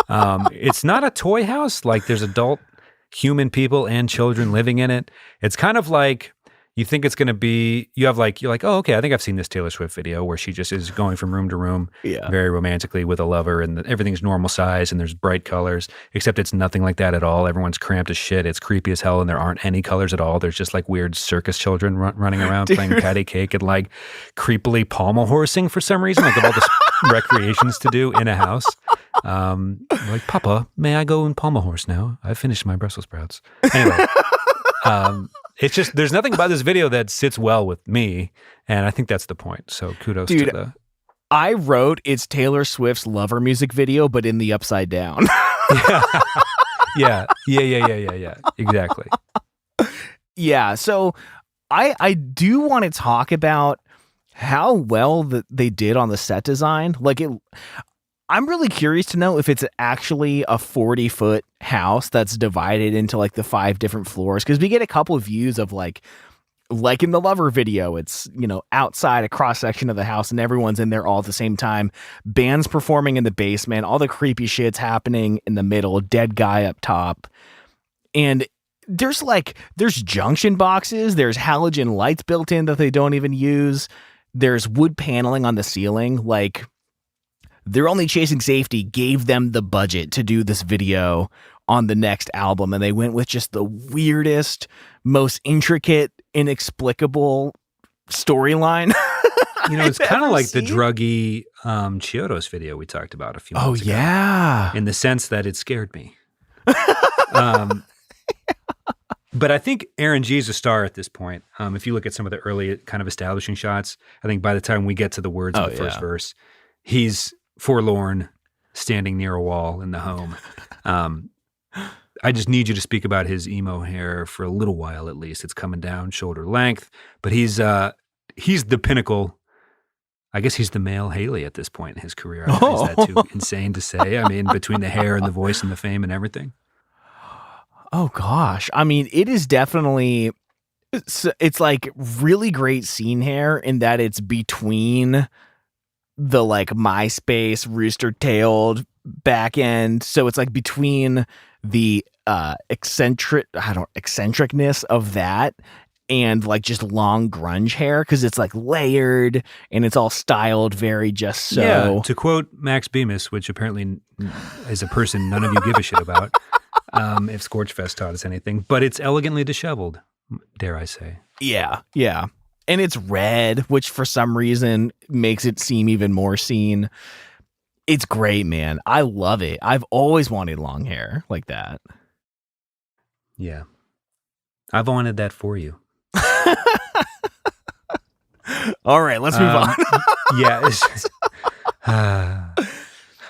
It's not a toy house. Like there's adult human people and children living in it. It's kind of like you think it's going to be, you're like, oh, okay, I think I've seen this Taylor Swift video where she just is going from room to room very romantically with a lover and everything's normal size and there's bright colors, except it's nothing like that at all. Everyone's cramped as shit. It's creepy as hell and there aren't any colors at all. There's just like weird circus children running around playing patty cake and like creepily Pamalhoresing for some reason, like of all the recreations to do in a house. Like, Papa, may I go and Pamalhorse now? I've finished my Brussels sprouts. Anyway, it's just, there's nothing about this video that sits well with me, and I think that's the point. So kudos to the... I wrote it's Taylor Swift's Lover music video, but in the upside down. Yeah. Exactly. Yeah, so I do want to talk about how well that they did on the set design. Like I'm really curious to know if it's actually a 40-foot house that's divided into like the 5 different floors. Because we get a couple of views of like in the Lover video, it's, outside a cross section of the house and everyone's in there all at the same time. Bands performing in the basement, all the creepy shit's happening in the middle, dead guy up top. And there's junction boxes, there's halogen lights built in that they don't even use. There's wood paneling on the ceiling. Like, They're Only Chasing Safety gave them the budget to do this video on the next album, and they went with just the weirdest, most intricate, inexplicable storyline. It's kind of like the druggy Chiodos video we talked about a few months ago. Oh, yeah. In the sense that it scared me. But I think Aaron G is a star at this point. If you look at some of the early kind of establishing shots, I think by the time we get to the words of the first verse, he's forlorn, standing near a wall in the home. I just need you to speak about his emo hair for a little while at least. It's coming down shoulder length, but he's the pinnacle. I guess he's the male Haley at this point in his career. Is that too insane to say? I mean, between the hair and the voice and the fame and everything. Oh gosh. I mean, it is definitely, it's like really great scene hair in that it's between the like MySpace rooster-tailed back end. So it's like between the eccentricness of that and like just long grunge hair, because it's like layered and it's all styled very just so. Yeah, to quote Max Bemis, which apparently is a person none of you give a shit about, if ScorchFest taught us anything, but it's elegantly disheveled, dare I say. Yeah. And it's red, which for some reason makes it seem even more seen. It's great, man. I love it. I've always wanted long hair like that. Yeah. I've wanted that for you. All right, let's move on. Yeah.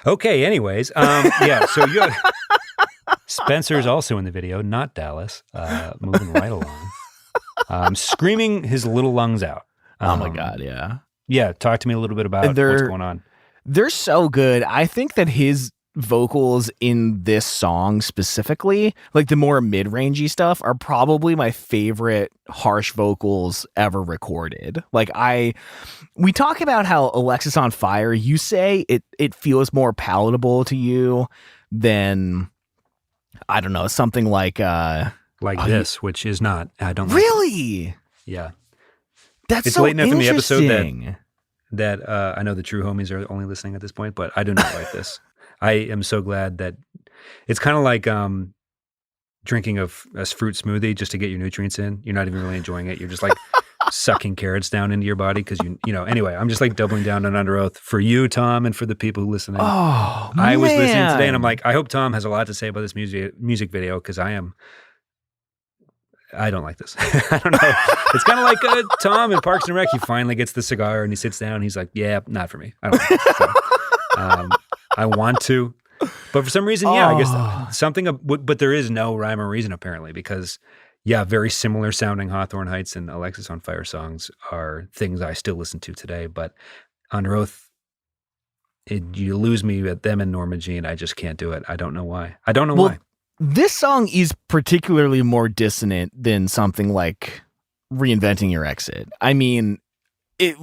Okay, anyways. Yeah, so you have Spencer's also in the video, not Dallas, moving right along. Screaming his little lungs out. Oh my God, yeah. Yeah, talk to me a little bit about what's going on. They're so good. I think that his vocals in this song specifically, like the more mid-rangey stuff, are probably my favorite harsh vocals ever recorded. Like we talk about how Alexis on Fire, you say it feels more palatable to you than, I don't know, something like this, which is not. I don't really. Like yeah, that's it's so late enough in the episode interesting. that I know the true homies are only listening at this point, but I do not like this. I am so glad that it's kind of like drinking a fruit smoothie just to get your nutrients in. You're not even really enjoying it. You're just like sucking carrots down into your body because you know. Anyway, I'm just like doubling down on Underøath for you, Tom, and for the people who listen. Oh, I was listening today, and I'm like, I hope Tom has a lot to say about this music video because I don't like this. I don't know. It's kind of like Tom in Parks and Rec. He finally gets the cigar and he sits down. And he's like, "Yeah, not for me. I don't like this." So, I want to, but for some reason, I guess something. But there is no rhyme or reason apparently because, very similar sounding Hawthorne Heights and Alexis on Fire songs are things I still listen to today. But Underøath, you lose me at them and Norma Jean. I just can't do it. I don't know why. Why. This song is particularly more dissonant than something like Reinventing Your Exit. I mean, the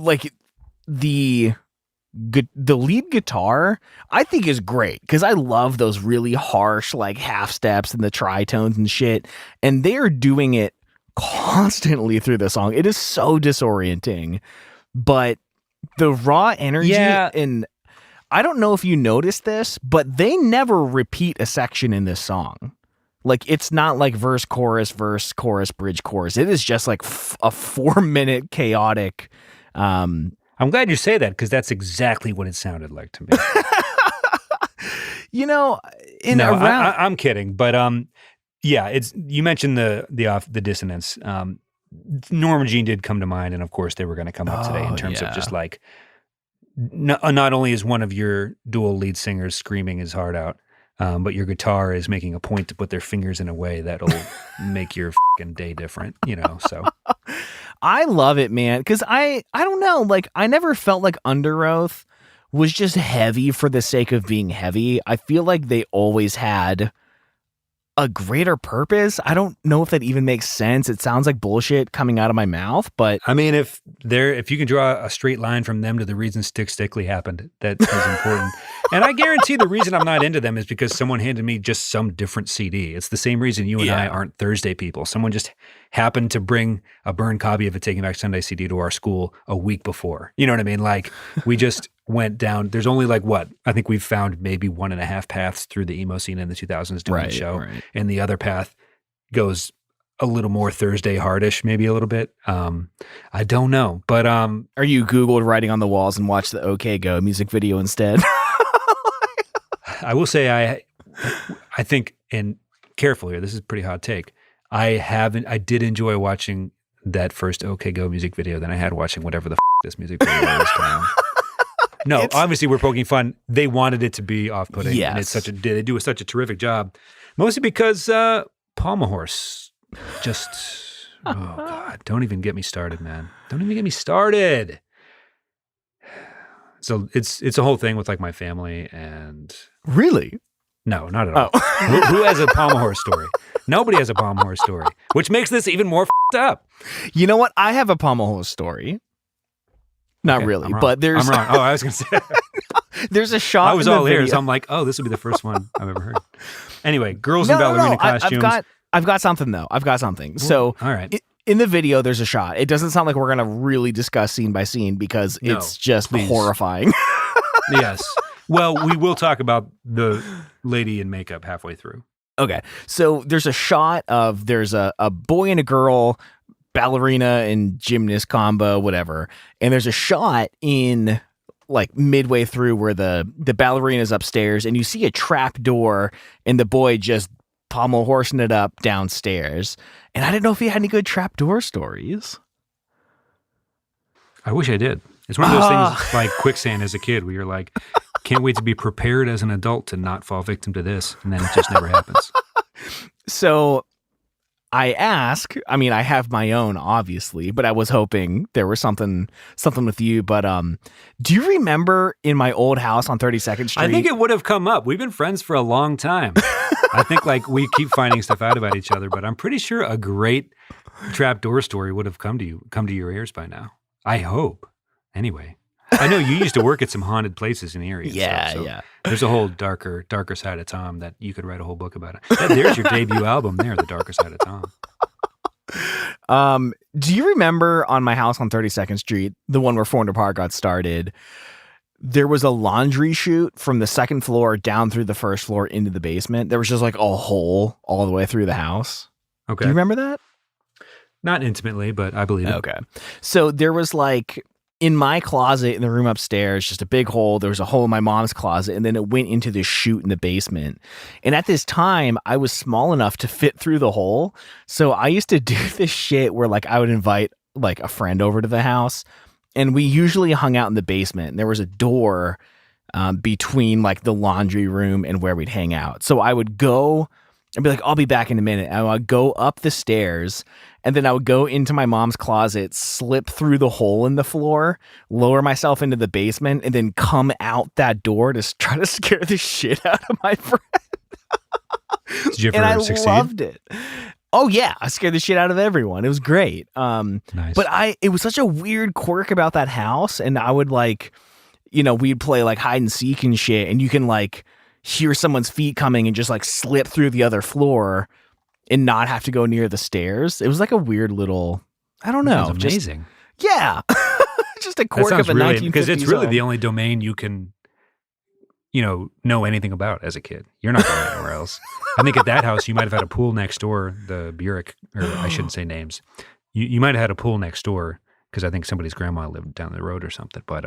lead guitar I think is great because I love those really harsh like half steps and the tritones and shit, and they are doing it constantly through the song. It is so disorienting, but the raw energy and I don't know if you noticed this, but they never repeat a section in this song. Like, it's not like verse, chorus, bridge, chorus. It is just like a 4-minute chaotic. I'm glad you say that because that's exactly what it sounded like to me. I'm kidding, but it's you mentioned the dissonance. Norma Jean did come to mind, and of course they were going to come up today in terms of just like. Not only is one of your dual lead singers screaming his heart out, but your guitar is making a point to put their fingers in a way that'll make your fucking day different, so. I love it, man, because I don't know, like, I never felt like Underøath was just heavy for the sake of being heavy. I feel like they always had a greater purpose. I don't know if that even makes sense. It sounds like bullshit coming out of my mouth, but I mean, if you can draw a straight line from them to the reason Stick Stickly happened, that is important. And I guarantee the reason I'm not into them is because someone handed me just some different CD. It's the same reason you and I aren't Thursday people. Someone just happened to bring a burned copy of a Taking Back Sunday CD to our school a week before. You know what I mean? Like, we just went down. There's only like I think we've found maybe 1.5 paths through the emo scene in the 2000s doing the show. Right. And the other path goes a little more Thursday hardish, maybe a little bit. I don't know, but are you Googled Writing on the Walls and watched the OK Go music video instead? I will say I think, and careful here, this is a pretty hot take. I did enjoy watching that first OK Go music video than I had watching whatever the this music video was. No, obviously we're poking fun. They wanted it to be off-putting, and they do such a terrific job. Mostly because Pamalhorese just, oh God, don't even get me started, man. Don't even get me started. So it's a whole thing with like my family and. Really? No, not at all. Who has a Pamalhorese story? Nobody has a Pamalhorese story, which makes this even more f***ed up. You know what? I have a Pamalhorese story. Not really, but there's. I'm wrong. Oh, I was going to say. There's a shot. I was all ears. I'm like, oh, this will be the first one I've ever heard. Anyway, girls in ballerina costumes. I've got something though. Well, so, all right. In the video, there's a shot. It doesn't sound like we're going to really discuss scene by scene because it's just horrifying. Yes. Well, we will talk about the lady in makeup halfway through. Okay. So there's a shot of there's a boy and a girl, ballerina and gymnast combo, whatever. And there's a shot in like midway through where the ballerina's upstairs and you see a trap door and the boy just Pamalhorsing it up downstairs. And I didn't know if he had any good trapdoor stories. I wish I did. It's one of those things like quicksand as a kid where you're like, Can't wait to be prepared as an adult to not fall victim to this. And then it just never happens. So I have my own, obviously, but I was hoping there was something with you. But do you remember in my old house on 32nd Street? I think it would have come up. We've been friends for a long time. I think like we keep finding stuff out about each other, but I'm pretty sure a great trapdoor story would have come to your ears by now. I hope. Anyway, I know you used to work at some haunted places in the area. Yeah, so yeah. There's a whole darker side of Tom that you could write a whole book about. There's your debut album there, The Darker Side of Tom. Do you remember on my house on 32nd Street, the one where 400 Park got started, there was a laundry chute from the second floor down through the first floor into the basement. There was just like a hole all the way through the house. Okay. Do you remember that? Not intimately, but I believe it. Okay. So there was like in my closet in the room upstairs, just a big hole. There was a hole in my mom's closet, and then it went into this chute in the basement. And at this time, I was small enough to fit through the hole. So I used to do this shit where like I would invite like a friend over to the house, and we usually hung out in the basement. And there was a door between like the laundry room and where we'd hang out. So I would go and be like, I'll be back in a minute. And I would go up the stairs, and then I would go into my mom's closet, slip through the hole in the floor, lower myself into the basement, and then come out that door to try to scare the shit out of my friend. Did you ever and I succeed? loved it. Oh yeah, I scared the shit out of everyone. It was great. Nice. But it was such a weird quirk about that house, and I would like, we'd play like hide and seek and shit, and you can like hear someone's feet coming and just like slip through the other floor and not have to go near the stairs. It was like a weird little, I don't know. That's amazing. Yeah. Just a quirk of a 1950s because it's really home. the only domain you can, know anything about as a kid. You're not going anywhere else. I think at that house, you might have had a pool next door, the Burek, or I shouldn't say names. You might have had a pool next door because I think somebody's grandma lived down the road or something. But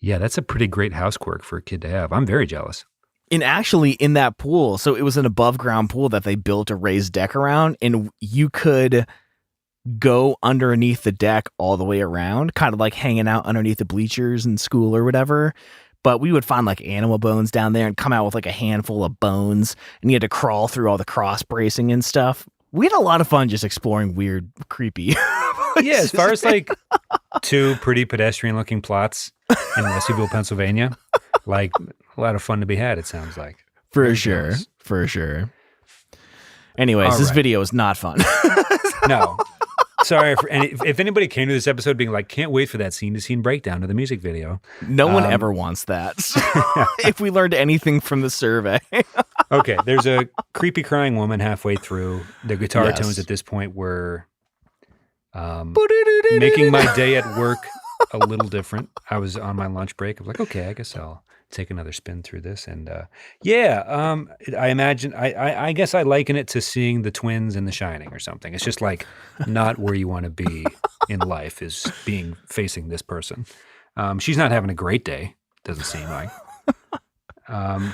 yeah, that's a pretty great house quirk for a kid to have. I'm very jealous. And actually in that pool, so it was an above ground pool that they built a raised deck around, and you could go underneath the deck all the way around, kind of like hanging out underneath the bleachers in school or whatever. But we would find like animal bones down there and come out with like a handful of bones, and you had to crawl through all the cross bracing and stuff. We had a lot of fun just exploring weird, creepy. Yeah, as far as like two pretty pedestrian looking plots in Westville, Pennsylvania, like a lot of fun to be had, it sounds like. For sure. Anyways, this video is not fun. No. Sorry. If anybody came to this episode being like, can't wait for that scene-to-scene breakdown of the music video. No one ever wants that. So if we learned anything from the survey. Okay, there's a creepy crying woman halfway through. The guitar tones at this point were making my day at work a little different. I was on my lunch break. I was like, okay, I guess I'll take another spin through this. And I imagine, I guess I liken it to seeing the twins in The Shining or something. It's just like not where you want to be in life is facing this person. She's not having a great day, doesn't seem like.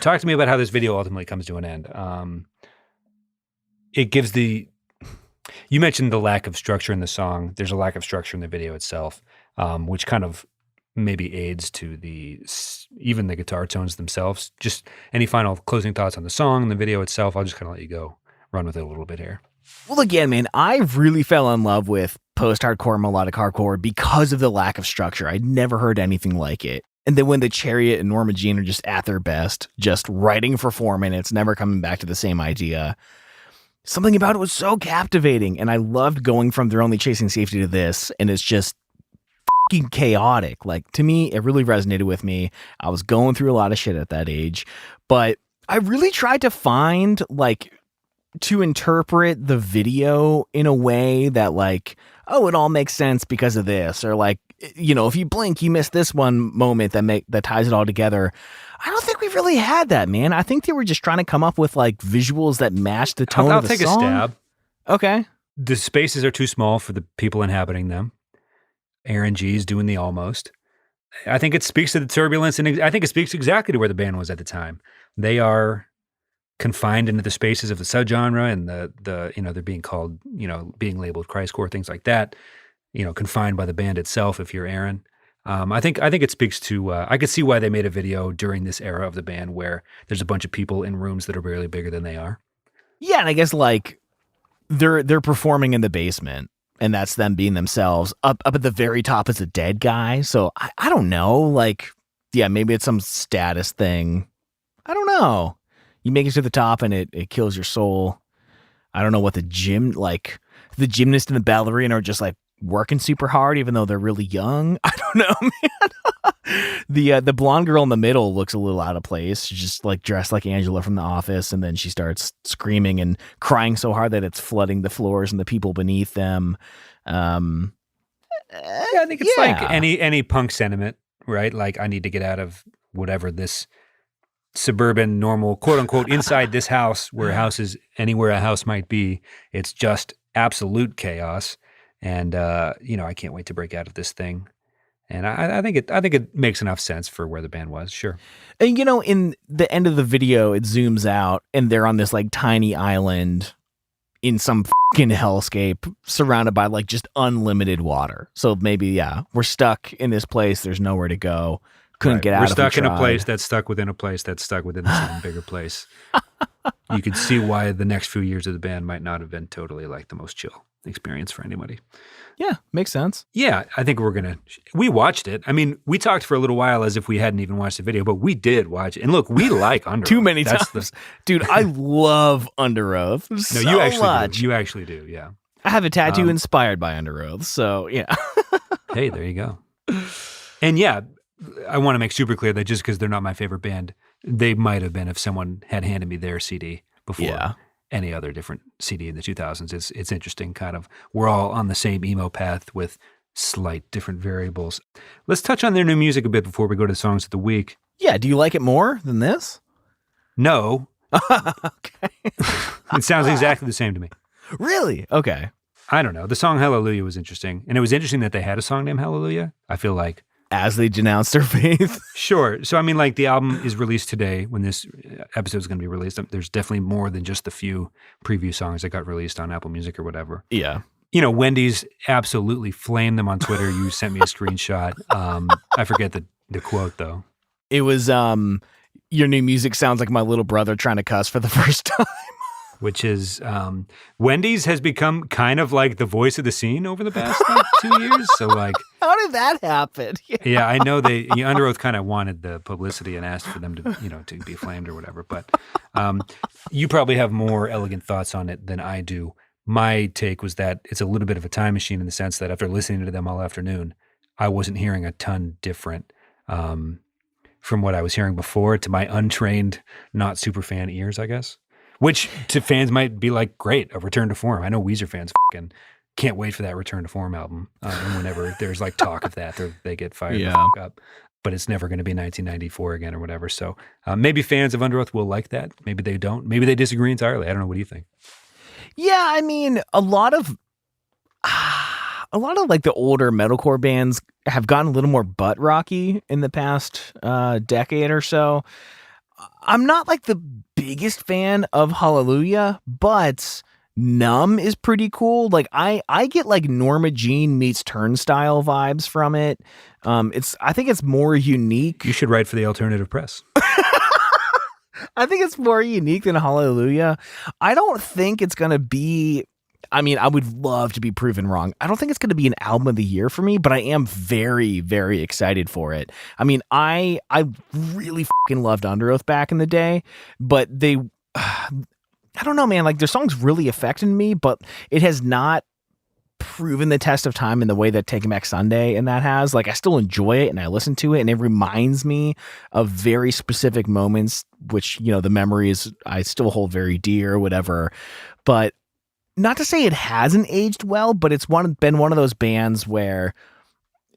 Talk to me about how this video ultimately comes to an end. It gives you mentioned the lack of structure in the song. There's a lack of structure in the video itself, which kind of maybe aids to even the guitar tones themselves. Just any final closing thoughts on the song and the video itself? I'll just kind of let you go run with it a little bit here. Well, again, man, I really fell in love with post-hardcore, melodic hardcore because of the lack of structure. I'd never heard anything like it. And then when the Chariot and Norma Jean are just at their best, just writing for 4 minutes, never coming back to the same idea, something about it was so captivating. And I loved going from They're Only Chasing Safety to this, and it's just fucking chaotic. Like, to me, it really resonated with me. I was going through a lot of shit at that age, but I really tried to find, like, to interpret the video in a way that, like, oh, it all makes sense because of this, or like, if you blink, you miss this one moment that ties it all together. I don't think we really had that, man. I think they were just trying to come up with like visuals that match the tone of the song. I'll take a stab. Okay. The spaces are too small for the people inhabiting them. Aaron G's doing the almost. I think it speaks to the turbulence, and I think it speaks exactly to where the band was at the time. They are confined into the spaces of the subgenre, and they're being called, being labeled Christcore, things like that. Confined by the band itself. If you're Aaron, I think it speaks to, I could see why they made a video during this era of the band where there's a bunch of people in rooms that are barely bigger than they are. Yeah, and I guess like they're performing in the basement, and that's them being themselves. Up at the very top is a dead guy, so I don't know. Like, yeah, maybe it's some status thing. I don't know. You make it to the top, and it kills your soul. I don't know what the gymnast and the ballerina are just like working super hard, even though they're really young. I don't know, man. The blonde girl in the middle looks a little out of place. She's just like dressed like Angela from The Office, and then she starts screaming and crying so hard that it's flooding the floors and the people beneath them. I think it's like any punk sentiment, right? Like, I need to get out of whatever this suburban, normal, quote unquote, inside this house, where anywhere a house might be, it's just absolute chaos. And I can't wait to break out of this thing. And I think it makes enough sense for where the band was. Sure. And in the end of the video, it zooms out, and they're on this like tiny island in some fucking hellscape, surrounded by like just unlimited water. So maybe we're stuck in this place. There's nowhere to go. Couldn't get out. We're stuck in a place that's stuck within a place that's stuck within the same bigger place. You could see why the next few years of the band might not have been totally like the most chill experience for anybody. Yeah, makes sense. Yeah, I think we watched it. I mean, we talked for a little while as if we hadn't even watched the video, but we did watch it. And look, we like Underoath. Too many times. Dude, I love Underoath No, you actually do. You actually do, yeah. I have a tattoo inspired by Underoath, so yeah. Hey, there you go. And yeah, I want to make super clear that just because they're not my favorite band, they might have been if someone had handed me their CD before any other different CD in the 2000s. It's interesting, kind of. We're all on the same emo path with slight different variables. Let's touch on their new music a bit before we go to the songs of the week. Yeah, do you like it more than this? No. Okay. It sounds exactly the same to me. Really? Okay. I don't know. The song Hallelujah was interesting. And it was interesting that they had a song named Hallelujah. I feel like as they denounced their faith. Sure. So, I mean, like, the album is released today when this episode is going to be released. There's definitely more than just the few preview songs that got released on Apple Music or whatever. Yeah. Wendy's absolutely flamed them on Twitter. You sent me a screenshot. I forget the quote, though. It was, your new music sounds like my little brother trying to cuss for the first time. Which is, Wendy's has become kind of like the voice of the scene over the past 2 years. So, like, how did that happen? Yeah, I know Underoath kind of wanted the publicity and asked for them to, to be flamed or whatever. But you probably have more elegant thoughts on it than I do. My take was that it's a little bit of a time machine in the sense that after listening to them all afternoon, I wasn't hearing a ton different from what I was hearing before to my untrained, not super fan ears, I guess. Which to fans might be like, great, a return to form. I know Weezer fans fucking can't wait for that return to form album. And whenever there's like talk of that, they get fired the fuck up. But it's never going to be 1994 again or whatever. So maybe fans of Underoath will like that. Maybe they don't. Maybe they disagree entirely. I don't know. What do you think? Yeah, I mean, a lot of like the older metalcore bands have gotten a little more butt rocky in the past decade or so. I'm not like the biggest fan of Hallelujah, but Numb is pretty cool. Like I get like Norma Jean meets Turnstile vibes from it. I think it's more unique. You should write for the alternative press. I think it's more unique than Hallelujah. I don't think it's going to be, I mean, I would love to be proven wrong. I don't think it's going to be an album of the year for me, but I am very, very excited for it. I mean, I really fucking loved Underoath back in the day, but I don't know, man, like their songs really affected me, but it has not proven the test of time in the way that Taking Back Sunday and that has. Like, I still enjoy it and I listen to it and it reminds me of very specific moments, which, the memories I still hold very dear or whatever. But not to say it hasn't aged well, but it's been one of those bands where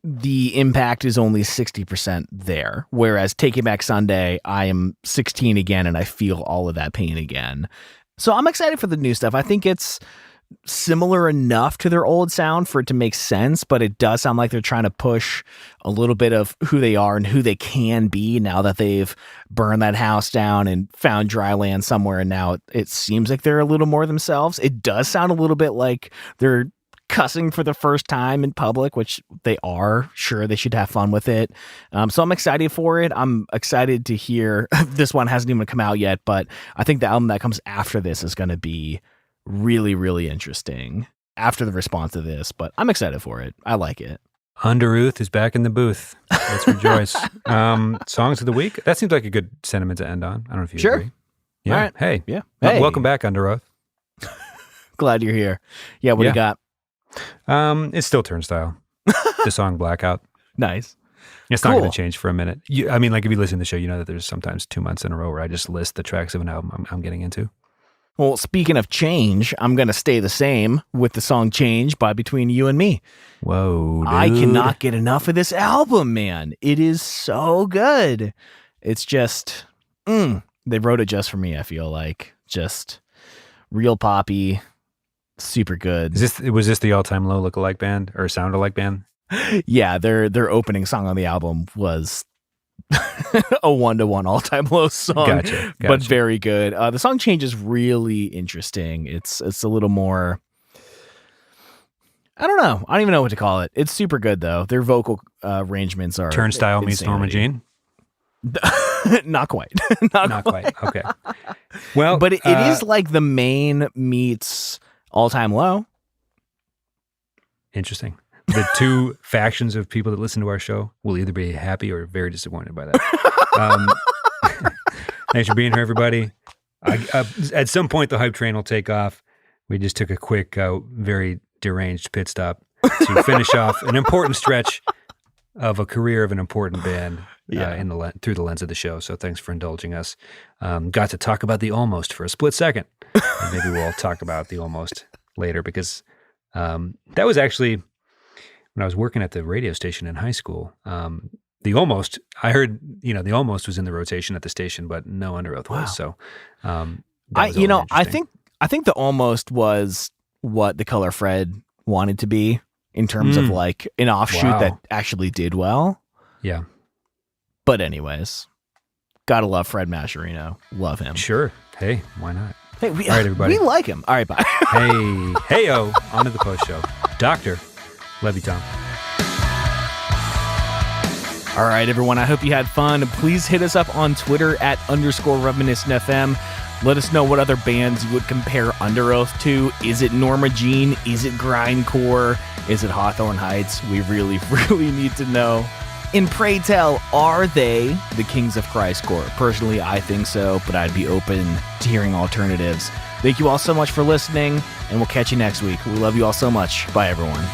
the impact is only 60% there. Whereas Taking Back Sunday, I am 16 again and I feel all of that pain again. So I'm excited for the new stuff. I think it's similar enough to their old sound for it to make sense, but it does sound like they're trying to push a little bit of who they are and who they can be now that they've burned that house down and found dry land somewhere. And now it seems like they're a little more themselves. It does sound a little bit like they're cussing for the first time in public, which they are. Sure, they should have fun with it. So I'm excited for it. I'm excited to hear this one hasn't even come out yet, but I think the album that comes after this is going to be really, really interesting after the response to this, but I'm excited for it. I like it. Underøath is back in the booth. Let's rejoice. Songs of the week. That seems like a good sentiment to end on. I don't know if you agree. Yeah. All right. Hey. Yeah. Well, Hey. welcome back, Underøath. Glad you're here. Yeah. What do you got? It's still Turnstile. The song Blackout. Nice. It's not Cool. going to change for a minute. I mean, like if you listen to the show, you know that there's sometimes 2 months in a row where I just list the tracks of an album I'm getting into. Well, speaking of change, I'm going to stay the same with the song Change by Between You and Me. Whoa, dude. I cannot get enough of this album, man. It is so good. It's just, they wrote it just for me, I feel like. Just real poppy, super good. Was this the all-time low lookalike band or sound-alike band? Yeah, their opening song on the album was a 1-to-1 all-time low song, Gotcha. but very good. The song Change is really interesting. It's a little more, I don't know. I don't even know what to call it. It's super good though. Their vocal arrangements are Turnstile meets Norma insanity. Jean? Not quite. Not quite. Okay. Well, But it is like the main meets all-time low. Interesting. The two factions of people that listen to our show will either be happy or very disappointed by that. Thanks for being here, everybody. At some point, the hype train will take off. We just took a quick, very deranged pit stop to finish off an important stretch of a career of an important band through the lens of the show. So thanks for indulging us. Got to talk about the Almost for a split second. And maybe we'll talk about the Almost later because that was actually... When I was working at the radio station in high school, the Almost, I heard, the Almost was in the rotation at the station, but no Underøath was. So, I think the Almost was what The Color Fred wanted to be in terms of like an offshoot that actually did well. Yeah. But anyways, gotta love Fred Mascherino. Love him. Sure. Hey, why not? Hey, all right, everybody. We like him. All right, bye. Hey-o, on to the post show. Doctor. Love you, Tom. All right, everyone. I hope you had fun. Please hit us up on Twitter at _reminiscentfm. Let us know what other bands you would compare Underøath to. Is it Norma Jean? Is it Grindcore? Is it Hawthorne Heights? We really, really need to know. And pray tell, are they the Kings of Christcore? Personally, I think so, but I'd be open to hearing alternatives. Thank you all so much for listening, and we'll catch you next week. We love you all so much. Bye, everyone.